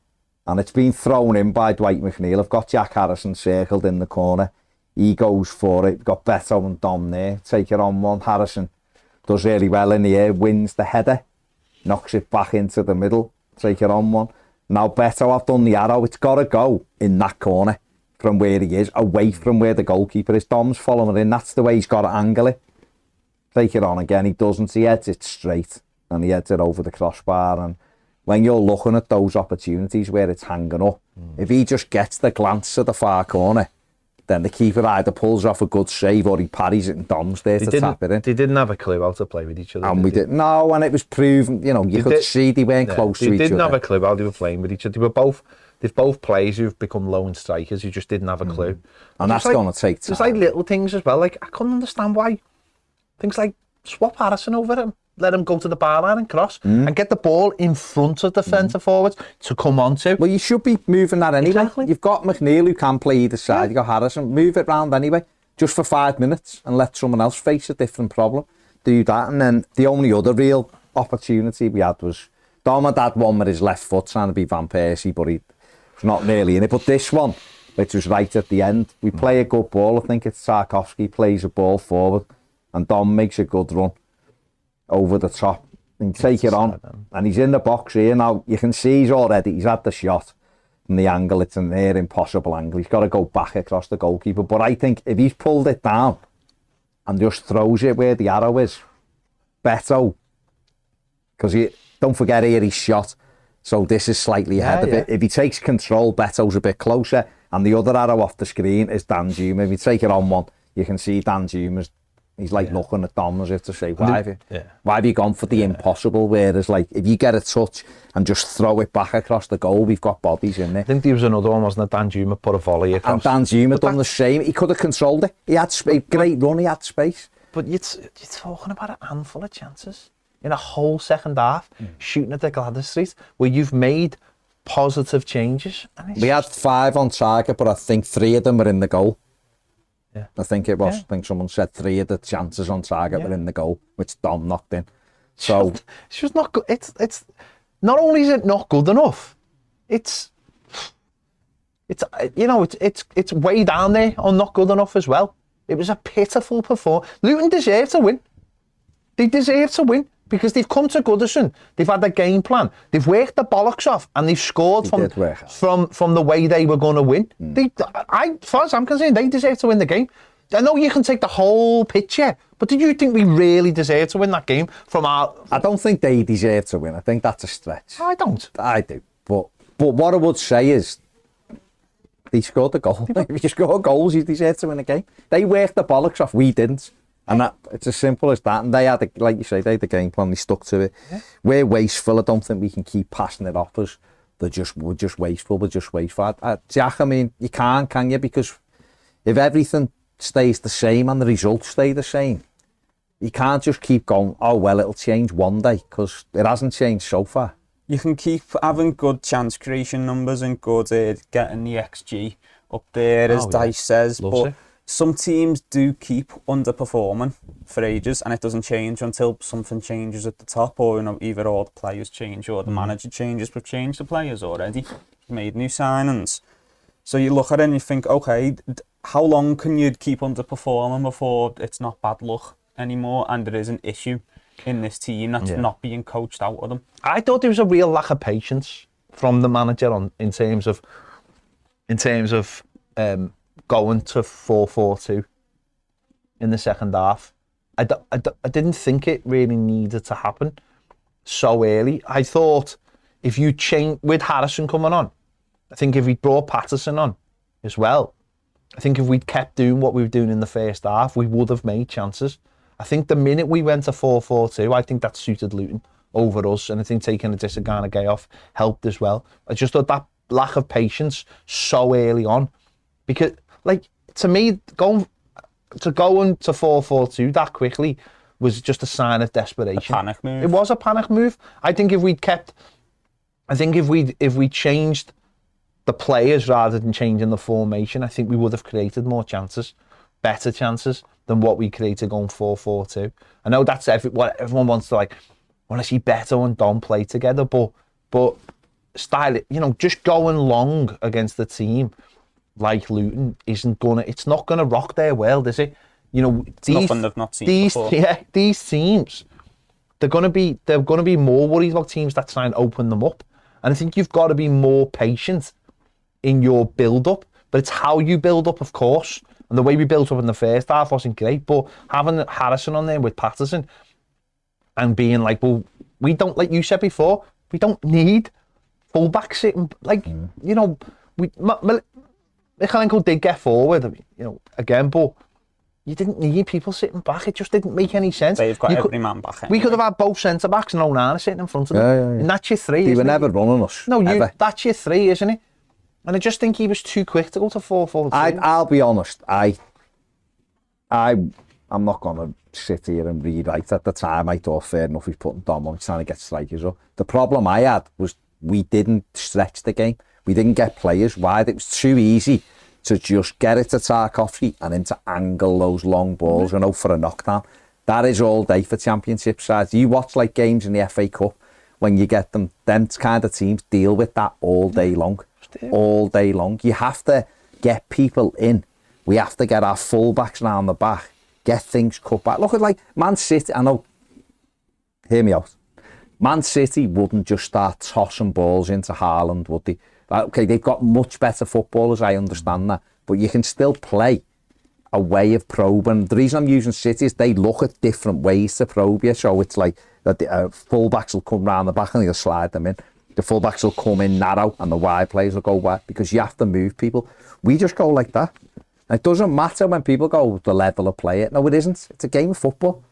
And it's been thrown in by Dwight McNeil. I've got Jack Harrison circled in the corner. He goes for it. We've got Beto and Dom there. Take it on one. Harrison does really well in the air. Wins the header. Knocks it back into the middle. Take it on one. Now Beto, I've done the arrow. It's got to go in that corner from where he is, away from where the goalkeeper is. Dom's following it in. That's the way he's got to angle it. Take it on again. He doesn't. He heads it straight. And he heads it over the crossbar. And when you're looking at those opportunities where it's hanging up, if he just gets the glance at the far corner, then the keeper either pulls off a good save or he parries it and Dom's there to tap it in. They didn't have a clue how to play with each other. And we didn't. No, and it was proven, you could see they weren't close to each other. They didn't have a clue how they were playing with each other. They're both players who've become lone strikers who just didn't have a clue. And that's going to take time. There's like little things as well. Like, I couldn't understand why things like swap Harrison over him. Let him go to the byline and cross and get the ball in front of the centre forwards to come on to. Well, you should be moving that anyway. Exactly. You've got McNeil who can play either side. You've got Harrison. Move it round anyway, just for 5 minutes and let someone else face a different problem. Do that. And then the only other real opportunity we had was Dom had one with his left foot trying to be Van Persie, but he was not really in it. But this one, which was right at the end, we play a good ball. I think it's Tarkovsky plays a ball forward and Dom makes a good run over the top and take it on, and he's in the box here now. You can see he's had the shot from the angle. It's a near impossible angle. He's got to go back across the goalkeeper, but I think if he's pulled it down and just throws it where the arrow is, Beto, because don't forget here he's shot, so this is slightly ahead of it. If he takes control, Beto's a bit closer, and the other arrow off the screen is Danjuma. If you take it on one, you can see Danjuma's. He's like looking at Dom as if to say, why have you gone for the impossible? Whereas, like, if you get a touch and just throw it back across the goal, we've got bodies in there. I think there was another one, wasn't it? Danjuma put a volley across. And Danjuma done the same. He could have controlled it. He had great run. He had space. But you're talking about a handful of chances in a whole second half, shooting at the Gladys Street, where you've made positive changes. And we had 5 on target, but I think 3 of them were in the goal. Yeah. I think it was. I think someone said 3 of the chances on target were in the goal, which Dom knocked in. So it's just not good. It's not only is it not good enough, it's way down there on not good enough as well. It was a pitiful performance. Luton deserved to win. They deserve to win because they've come to Goodison. They've had a game plan. They've worked the bollocks off and they've scored from the way they were going to win. As far as I'm concerned, they deserve to win the game. I know you can take the whole picture, but did you think we really deserve to win that game from our... I don't think they deserve to win. I think that's a stretch. I don't. I do. But what I would say is they scored the goal. If you score goals, you deserve to win a game. They worked the bollocks off. We didn't. And it's as simple as that. And they had, like you say, they had the game plan. They stuck to it. Yeah. We're wasteful. I don't think we can keep passing it off us. We're just wasteful. We're just wasteful. Jack, I mean, you can't, can you? Because if everything stays the same and the results stay the same, you can't just keep going, oh, well, it'll change one day, because it hasn't changed so far. You can keep having good chance creation numbers and good getting the XG up there, as Dice says. But some teams do keep underperforming for ages, and it doesn't change until something changes at the top, or either all the players change or the manager changes. We've changed the players already, made new signings. So you look at it and you think, okay, how long can you keep underperforming before it's not bad luck anymore and there is an issue in this team that's not being coached out of them? I thought there was a real lack of patience from the manager in terms of going to 4-4-2 in the second half. I didn't think it really needed to happen so early. I thought if you change with Harrison coming on, I think if we brought Patterson on as well, I think if we'd kept doing what we were doing in the first half, we would have made chances. I think the minute we went to 4-4-2, I think that suited Luton over us, and I think taking a Disagana Gay off helped as well. I just thought that lack of patience so early on, because, like, to me, going to 4-4-2 that quickly was just a sign of desperation. A panic move. It was a panic move. I think if we changed the players rather than changing the formation, I think we would have created more chances, better chances than what we created going 4-4-2. I know that's what everyone wants to, like, want to see Beto and Dom play together, but style, you know, just going long against the team like Luton it's not gonna rock their world, is it? You know, Nothing they've not seen before. These teams, they're gonna be more worried about teams that try and open them up. And I think you've got to be more patient in your build-up. But it's how you build up, of course. And the way we built up in the first half wasn't great. But having Harrison on there with Patterson and being like, well, we don't, like you said before, we don't need full-back sitting. Like, you know, Michalenko did get forward, you know, again, but you didn't need people sitting back. It just didn't make any sense. They've got every man back. We could have had both centre-backs and Onana sitting in front of them. Yeah. And that's your three, They were never running us. No, ever. That's your three, isn't it? And I just think he was too quick to go to 4-4-2. I'll be honest. I'm not going to sit here and rewrite. At the time, I thought fair enough he's putting Dom on, he's trying to get strikers up. The problem I had was we didn't stretch the game. We didn't get players wide. It was too easy to just get it to Tarkovsky and then to angle those long balls, you know, for a knockdown. That is all day for championship sides. You watch like games in the FA Cup when you get them kind of teams deal with that all day long. All day long. You have to get people in. We have to get our fullbacks round the back, get things cut back. Look at like Man City. I know, hear me out. Man City wouldn't just start tossing balls into Haaland, would they? Okay, they've got much better footballers, I understand that, but you can still play a way of probing. The reason I'm using City is they look at different ways to probe you, so it's like that the fullbacks will come round the back and they'll slide them in. The fullbacks will come in narrow and the wide players will go wide because you have to move people. We just go like that. And it doesn't matter when people go the level of play. No, it isn't. It's a game of football.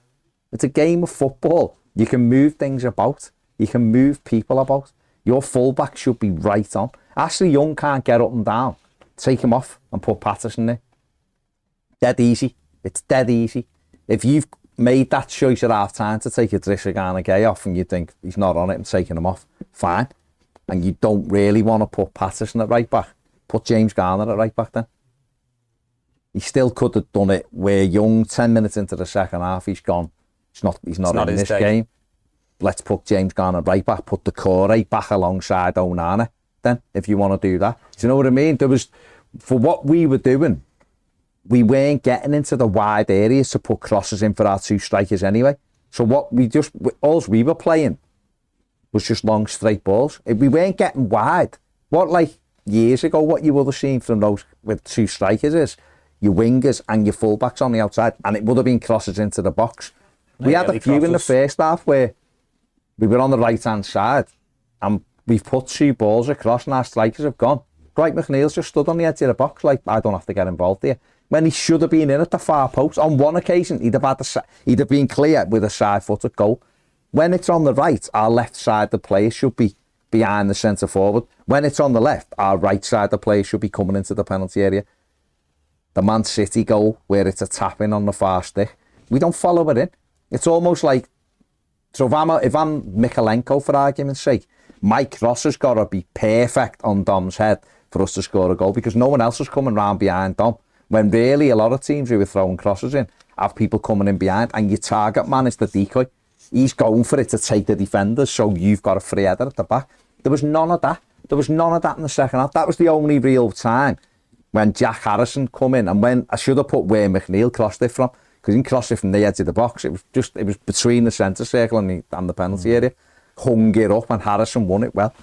It's a game of football. You can move things about. You can move people about. Your fullback should be right on. Ashley Young can't get up and down. Take him off and put Patterson there. Dead easy. It's dead easy. If you've made that choice at half time to take Idrissa Gana Gueye off and you think he's not on it and taking him off, fine. And you don't really want to put Patterson at right back, put James Garner at right back then. He still could have done it where Young, 10 minutes into the second half, he's gone. He's not in this game. Let's put James Garner right back, put the core back alongside Onana then, if you want to do that. Do you know what I mean? There was, for what we were doing, we weren't getting into the wide areas to put crosses in for our two strikers anyway. So all we were playing was just long straight balls. If we weren't getting wide, like years ago, what you would have seen from those with two strikers is your wingers and your fullbacks on the outside, and it would have been crosses into the box. We had a few in the first half where we were on the right-hand side and we've put two balls across and our strikers have gone. Dwight McNeil's just stood on the edge of the box like, I don't have to get involved here. When he should have been in at the far post. On one occasion, he'd have been clear with a side-footed goal. When it's on the right, our left side, the player should be behind the centre forward. When it's on the left, our right side, the player should be coming into the penalty area. The Man City goal, where it's a tap-in on the far stick, we don't follow it in. It's almost like, so if I'm Michalenko, for argument's sake, my cross has got to be perfect on Dom's head for us to score a goal because no one else is coming round behind Dom. When really a lot of teams who are throwing crosses in have people coming in behind and your target man is the decoy. He's going for it to take the defenders, so you've got a free header at the back. There was none of that. There was none of that in the second half. That was the only real time when Jack Harrison come in, and when I should have put where McNeil crossed it from, because he didn't cross it from the edge of the box. It was between the centre circle and the penalty area. Hung it up and Harrison won it well.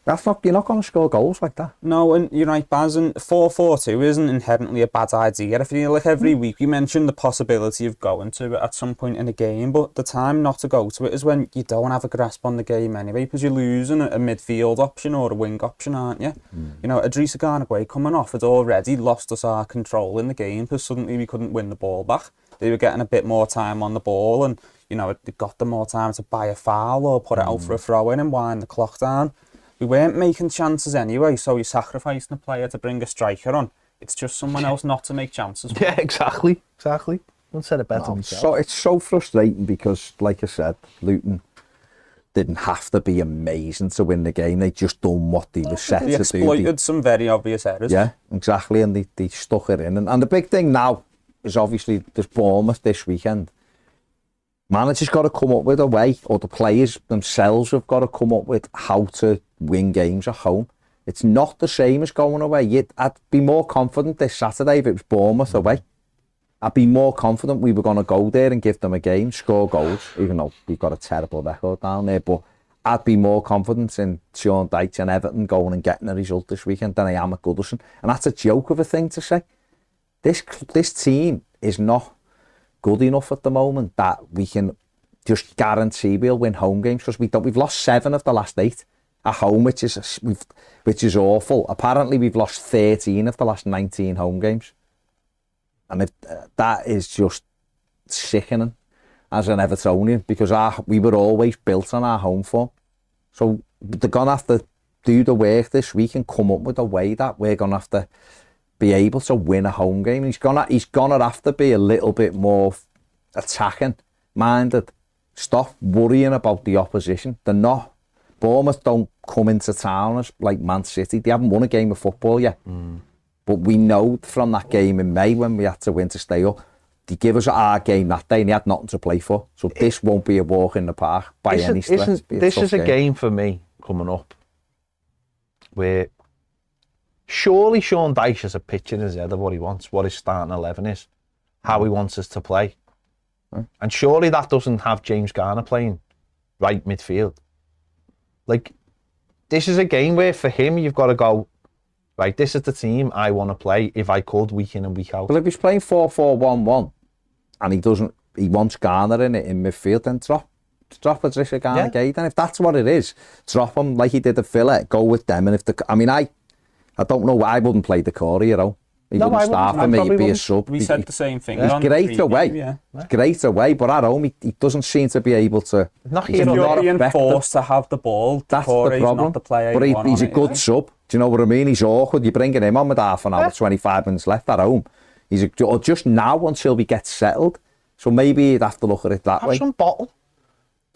You're not going to score goals like that. No, and you're right, Baz, and 4-4-2 isn't inherently a bad idea. I feel like every week we mention the possibility of going to it at some point in a game, but the time not to go to it is when you don't have a grasp on the game anyway, because you're losing a midfield option or a wing option, aren't you? You know, Idrissa Gana Gueye coming off had already lost us our control in the game because suddenly we couldn't win the ball back. They were getting a bit more time on the ball and, you know, it got them more time to buy a foul or put it out for a throw-in and wind the clock down. We weren't making chances anyway, so you're sacrificing a player to bring a striker on. It's just someone else not to make chances for. Yeah, exactly. Don't say it better myself. So it's so frustrating because, like I said, Luton didn't have to be amazing to win the game. They just done what they were set to do. They exploited some very obvious errors. Yeah, exactly, and they stuck it in. And the big thing now is obviously there's Bournemouth this weekend. Manager's got to come up with a way, or the players themselves have got to come up with how to win games at home. It's not the same as going away. I'd be more confident this Saturday if it was Bournemouth away. I'd be more confident we were going to go there and give them a game, score goals, even though we've got a terrible record down there. But I'd be more confident in Sean Dyche and Everton going and getting a result this weekend than I am at Goodison. And that's a joke of a thing to say. This team is not good enough at the moment that we can just guarantee we'll win home games, because we've lost 7 of the last 8 at home, which is awful. Apparently we've lost 13 of the last 19 home games, and that is just sickening as an Evertonian, because we were always built on our home form. So they're gonna have to do the work this week and come up with a way that we're gonna have to be able to win a home game. He's gonna have to be a little bit more attacking minded. Stop worrying about the opposition. They're not. Bournemouth don't come into town as like Man City. They haven't won a game of football yet. But we know from that game in May when we had to win to stay up, they give us our game that day and they had nothing to play for. So this won't be a walk in the park by any stretch. This is a game for me coming up where surely Sean Dyche has a picture in his head of what he wants, what his starting 11 is, how he wants us to play. And surely that doesn't have James Garner playing right midfield. Like, this is a game where for him you've got to go, right, this is the team I want to play if I could week in and week out. Well, if he's playing 4-4-1-1 and he wants Garner in midfield, then drop Patricia Garner Gate. And if that's what it is, drop him like he did at Villa, go with them. And I don't know why I wouldn't play the Corey, you know. He wouldn't start for me, he'd be a sub. We said the same thing. He's great away. He's great away, but at home he doesn't seem to be able to. He's not being forced to have the ball. That's Corey's the problem. not the player but he's a good sub. Do you know what I mean? He's awkward. You're bringing him on with half an hour, 25 minutes left at home. Or just now until we get settled. So maybe you'd have to look at it that way. Have some bottle.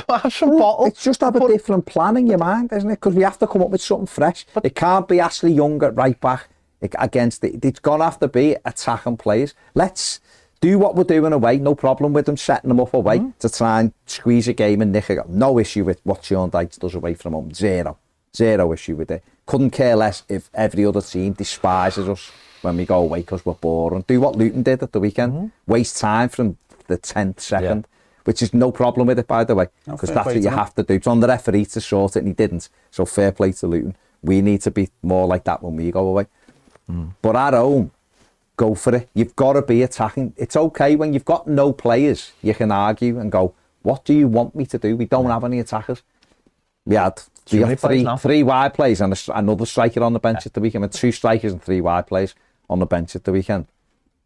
Have some bottle. It's just have a different plan in your mind, isn't it? Because we have to come up with something fresh. It can't be Ashley Young at right back against it. It's going to have to be attacking players. Let's do what we're doing away. No problem with them setting them up away to try and squeeze a game and nick it. No issue with what Sean Dyche does away from home. Zero issue with it. Couldn't care less if every other team despises us when we go away because we're boring. Do what Luton did at the weekend. Waste time from the 10th second. Which is no problem with it, by the way, because that's what you have to do. It's on the referee to sort it, and he didn't. So fair play to Luton. We need to be more like that when we go away. But at home, go for it. You've got to be attacking. It's okay when you've got no players. You can argue and go, what do you want me to do? We don't have any attackers. We had three wide players and another striker on the bench at the weekend. With 2 strikers and 3 wide players on the bench at the weekend.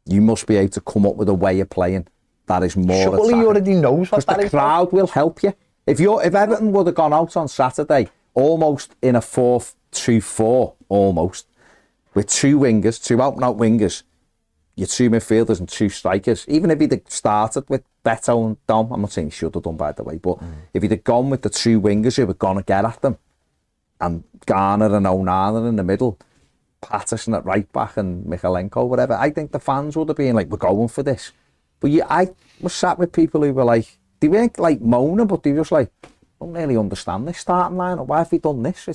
You must be able to come up with a way of playing that is more surely attacking. He already knows what that is. The crowd will help you. If Everton would have gone out on Saturday almost in a 4-2-4 almost, with 2 wingers, 2 out-and-out wingers, your 2 midfielders and 2 strikers, even if he'd have started with Beto and Dom, I'm not saying he should have done, by the way, but if he'd have gone with the 2 wingers who were going to get at them, and Garner and Onana in the middle, Patterson at right back and Michalenko, whatever, I think the fans would have been like, we're going for this. But I was sat with people who were like, they weren't like moaning, but they were just like, I don't really understand this starting line. Why have we done this?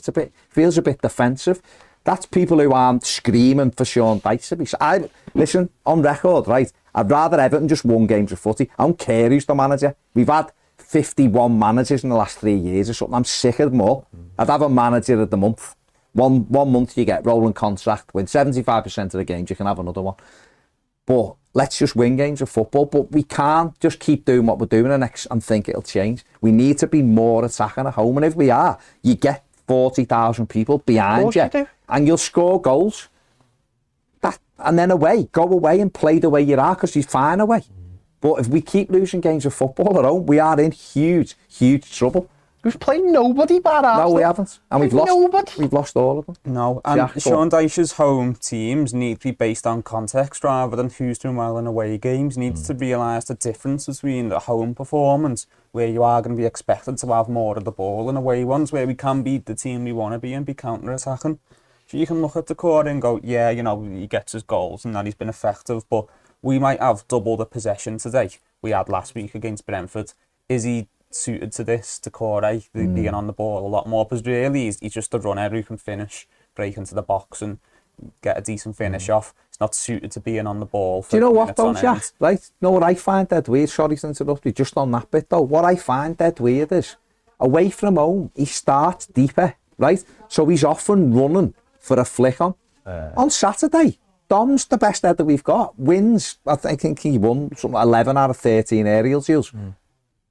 Feels a bit defensive. That's people who aren't screaming for Sean Dyche. Listen, on record, right? I'd rather Everton just won games of footy. I don't care who's the manager. We've had 51 managers in the last 3 years or something. I'm sick of them all. I'd have a manager of the month. One month you get rolling contract. Win 75% of the games, you can have another one. But let's just win games of football. But we can't just keep doing what we're doing and think it'll change. We need to be more attacking at home. And if we are, you get 40,000 people behind you and you'll score goals. And then go away and play the way you are, because you're fine away. But if we keep losing games of football at home, we are in huge, huge trouble. We've played nobody bad Arsenal. No, we haven't. And we've lost all of them. No, and Sean Dyche's home teams need to be based on context rather than who's doing well in away games. Needs to realise the difference between the home performance, where you are going to be expected to have more of the ball, and away ones where we can beat the team we want to be and be counter-attacking. So you can look at the Corey and go, yeah, you know, he gets his goals and that he's been effective, but we might have double the possession today we had last week against Brentford. is he suited to this, to Corey, being on the ball a lot more? Because really, he's just a runner who can finish, break into the box and get a decent finish off. He's not suited to being on the ball. Do you know what though, Jack? Right? You know what I find dead weird? Sorry to interrupt you, just on that bit though. What I find dead weird is, away from home, he starts deeper, right? So he's often running for a flick on. On Saturday, Dom's the best header we've got. Wins, I think he won something 11 out of 13 aerial duels.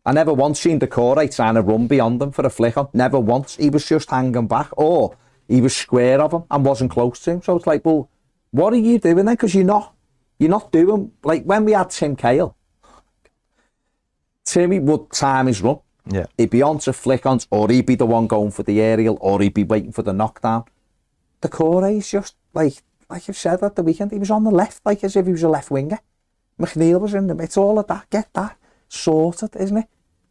I never once seen Decore trying to run beyond them for a flick on. Never once. He was just hanging back, or he was square of him and wasn't close to him. So it's like, well, what are you doing then? Because you're not doing, like when we had Tim Cahill, Timmy would time his run. Yeah. He'd be on to flick-ons, or he'd be the one going for the aerial, or he'd be waiting for the knockdown. Decore's just, like you've said at the weekend, he was on the left, like as if he was a left winger. McNeil was in them. It's all of that. Get that sorted, isn't it?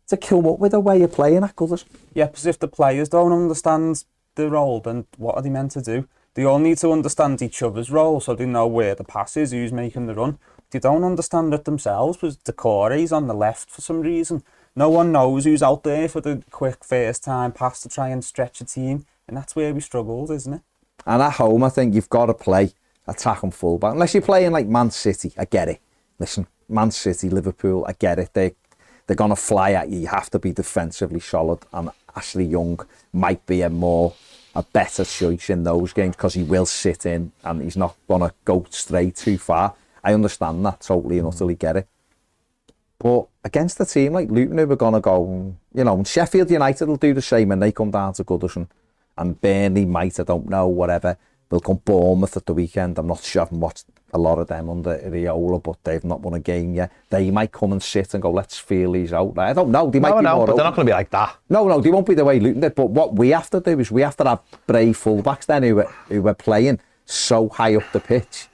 To come up with a way of playing at Gooders. Yeah, because if the players don't understand the role, then what are they meant to do? They all need to understand each other's role so they know where the pass is, who's making the run. They don't understand it themselves because Decore's on the left for some reason. No one knows who's out there for the quick first time pass to try and stretch a team, and that's where we struggled, isn't it? And at home, I think you've got to play attack and fullback. Unless you're playing like Man City, I get it. Listen, Man City, Liverpool, I get it. They're going to fly at you. You have to be defensively solid. And Ashley Young might be a better choice in those games because he will sit in and he's not going to go straight too far. I understand that, totally and utterly get it. But against a team like Luton, who we're going to go, and Sheffield United will do the same when they come down to Goodison. And Burnley might, I don't know, whatever. They'll come Bournemouth at the weekend. I'm not sure, I haven't watched a lot of them under Iraola, but they've not won a game yet. They might come and sit and go, let's feel these out. I don't know. They might be more but open. They're not going to be like that. No, they won't be the way Luton did. But what we have to do is we have to have brave fullbacks then who are playing so high up the pitch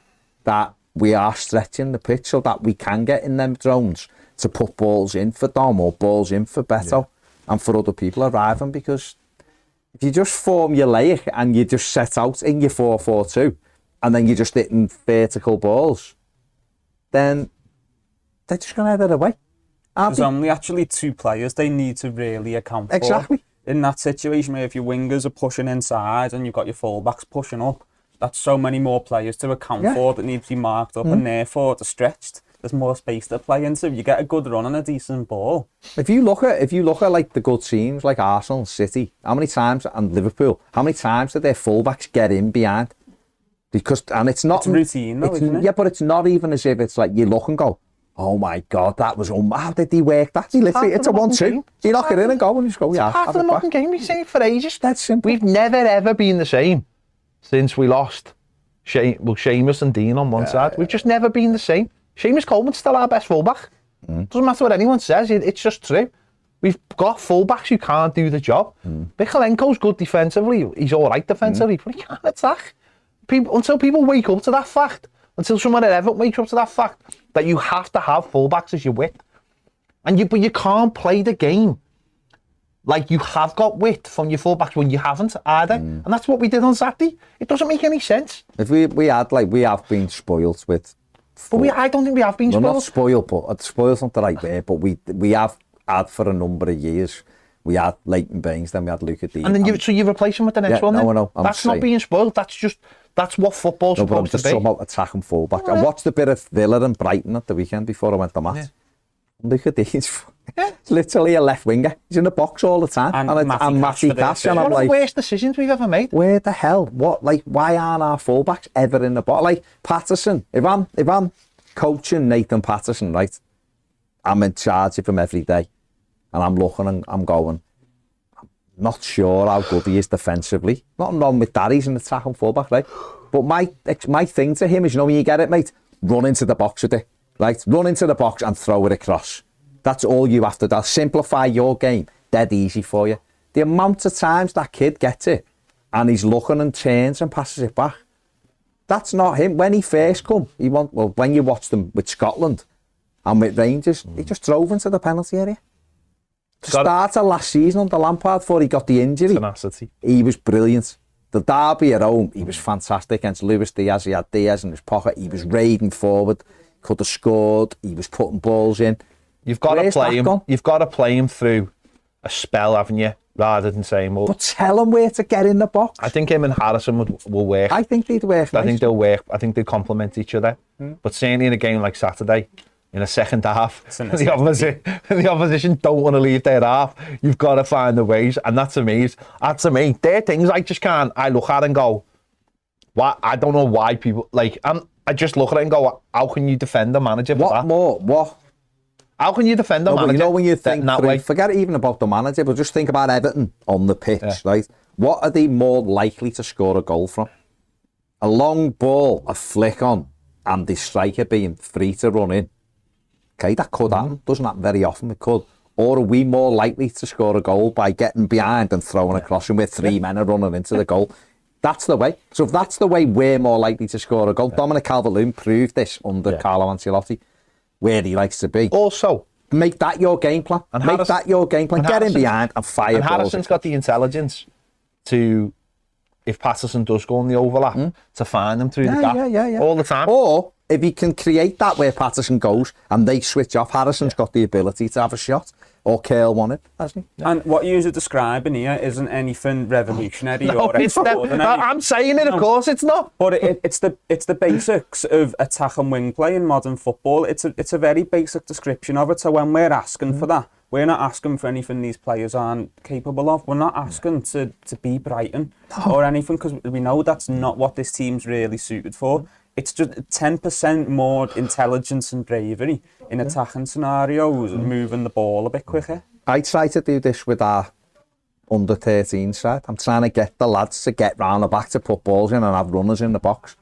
that we are stretching the pitch so that we can get in them zones to put balls in for Dom or balls in for Beto and for other people arriving, because if you just formulaic and you just set out in your 4-4-2 and then you're just hitting vertical balls, then they're just going to head it away. There's only actually two players they need to really account for. Exactly. In that situation where if your wingers are pushing inside and you've got your fullbacks pushing up, that's so many more players to account for that need to be marked up and therefore they're stretched. There's more space to play into. You get a good run and a decent ball. If you look at like the good teams like Arsenal and City, how many times, and Liverpool, how many times did their fullbacks get in behind? And it's not routine though, isn't it? Yeah, but it's not even as if it's like you look and go, oh my God, that was how did he work that? He literally, it's a 1-2. You knock it in and go and you just go, yeah. Half of the modern game, we've seen it for ages. That's simple. We've never ever been the same since we lost Seamus and Dean on one side. We've just never been the same. Seamus Coleman's still our best fullback. Doesn't matter what anyone says, it's just true. We've got fullbacks who can't do the job. Mikalenko's good defensively, he's all right defensively, but he can't attack. Until people wake up to that fact, until someone at Everton wakes up to that fact, that you have to have fullbacks as your width. But you can't play the game like you have got width from your fullbacks when you haven't either. And that's what we did on Saturday. It doesn't make any sense. If we have been spoilt with. But I don't think we have been spoiled. We're not spoiled, but spoiled's not the right word, but we have had for a number of years. We had Leighton Baines, then we had Luca Dean. And then so you replace him with the next one then? No, that's not being spoiled, that's what football's supposed to be. No, but I'm just talking about attack and fullback. I watched a bit of Villa and Brighton at the weekend before I went to match. Yeah. Luca Dean's literally a left winger. He's in the box all the time. And Mathew Cash. And one of the worst decisions we've ever made. Where the hell? Why aren't our fullbacks ever in the box? Like Patterson, if I'm coaching Nathan Patterson, right, I'm in charge of him every day. And I'm looking and I'm going, I'm not sure how good he is defensively. Nothing wrong with that, he's an attacking fullback, right? But my thing to him is, when you get it, mate, run into the box with it. Right, run into the box and throw it across. That's all you have to do. Simplify your game. Dead easy for you. The amount of times that kid gets it and he's looking and turns and passes it back, that's not him. When he first come, when you watched them with Scotland and with Rangers, he just drove into the penalty area. To start of last season under Lampard before he got the injury, tenacity. He was brilliant. The derby at home, he was fantastic against Luis Diaz. He had Diaz in his pocket. He was raiding forward. Could have scored. He was putting balls in. You've got to Where's play that him. gone? You've got to play him through a spell, haven't you? Rather than saying, well, But tell him where to get in the box. I think him and Harrison will work. I think they'd work. I think they'll work. I think they complement each other. But certainly in a game like Saturday, in a second half, the opposition don't want to leave their half. You've got to find the ways, and that's to me. They're things I just can't. I look at and go, "Why?" I don't know why people like. I just look at it and go, "How can you defend the manager for that? What? How can you defend the No, but manager?" you know when you think that through, way. forget even about the manager, but just think about Everton on the pitch, right? What are they more likely to score a goal from? A long ball, a flick on, and the striker being free to run in. Okay, that could happen. Doesn't happen very often. It could. Or are we more likely to score a goal by getting behind and throwing across and where three men are running into the goal? That's the way. So if that's the way we're more likely to score a goal, Dominic Calvert-Lewin proved this under Carlo Ancelotti, where he likes to be. Also, make that your game plan. And Make that your game plan. Get in behind and fire and balls. Harrison's got the intelligence to, if Patterson does go on the overlap, to find them through the gap all the time. Or if he can create that where Patterson goes and they switch off, Harrison's got the ability to have a shot. Or Kale won it, hasn't he? And what you're describing here isn't anything revolutionary No, or extraordinary. I'm saying it, of course it's not. But it's the basics of attack and wing play in modern football. It's a very basic description of it. So when we're asking for that, we're not asking for anything these players aren't capable of. We're not asking to be Brighton or anything, because we know that's not what this team's really suited for. It's just 10% more intelligence and bravery in attacking scenarios and moving the ball a bit quicker. I try to do this with our under 13 side. I'm trying to get the lads to get round the back to put balls in and have runners in the box.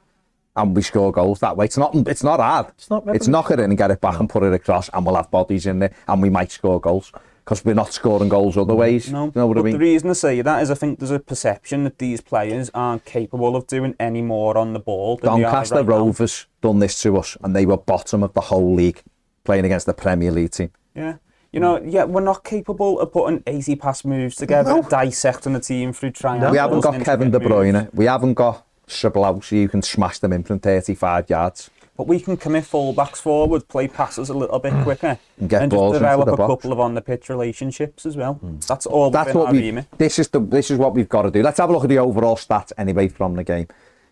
And we score goals that way. It's not hard. It's knock it in and get it back and put it across, and we'll have bodies in there and we might score goals. Because we're not scoring goals other ways. No, you know what I mean? The reason I say that is I think there's a perception that these players aren't capable of doing any more on the ball than they are Doncaster right now. Rovers done this to us, and they were bottom of the whole league, playing against the Premier League team. Yeah. You know, we're not capable of putting 80 pass moves together, dissecting the team through triangles. We haven't got and Kevin De intricate Bruyne. moves. We haven't got Shablowski who can smash them in from 35 yards. But we can commit full-backs forward, play passes a little bit quicker, And get and balls just into develop the a box. couple of on-the-pitch relationships as well. That's all That's within what our we. remit. This is what we've got to do. Let's have a look at the overall stats anyway from the game.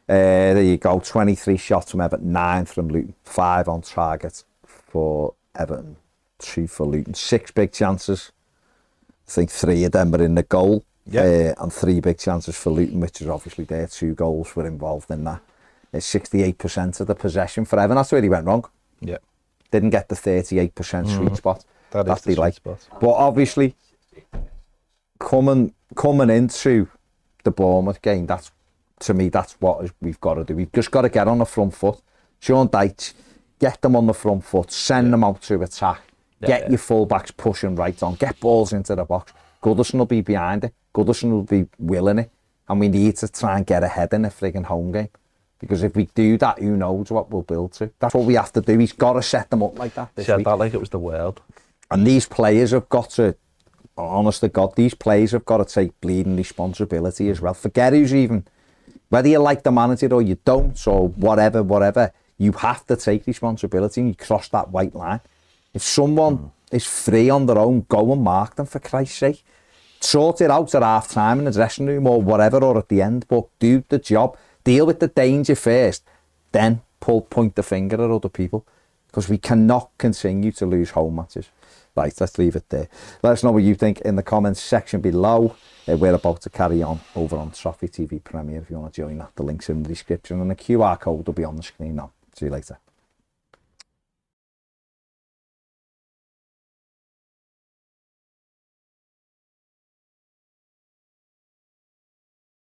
There you go. 23 shots from Everton, 9 from Luton, 5 on target for Everton, 2 for Luton, 6 big chances. I think 3 of them were in the goal, and 3 big chances for Luton, which is obviously their 2 goals were involved in that. It's 68% of the possession for Everton. That's where he went wrong. Yeah. Didn't get the 38% sweet spot. That's the sweet spot. But obviously, coming into the Bournemouth game, to me, that's what we've got to do. We've just got to get on the front foot. Sean Dyche, get them on the front foot, send them out to attack, get your full-backs pushing right on, get balls into the box. Goodison will be behind it. Goodison will be willing it. And we need to try and get ahead in the frigging home game. Because if we do that, who knows what we'll build to. That's what we have to do. He's got to set them up like that this week. That like it was the world. And these players have got to, honest to God, these players have got to take bleeding responsibility as well. Forget who's even, whether you like the manager or you don't, or whatever, you have to take responsibility and you cross that white line. If someone is free on their own, go and mark them, for Christ's sake. Sort it out at half time in the dressing room or whatever, or at the end, but do the job. Deal with the danger first, then point the finger at other people, because we cannot continue to lose home matches. Right, let's leave it there. Let us know what you think in the comments section below. We're about to carry on over on Toffee TV Premier. If you want to join that, the link's in the description and the QR code will be on the screen now. See you later.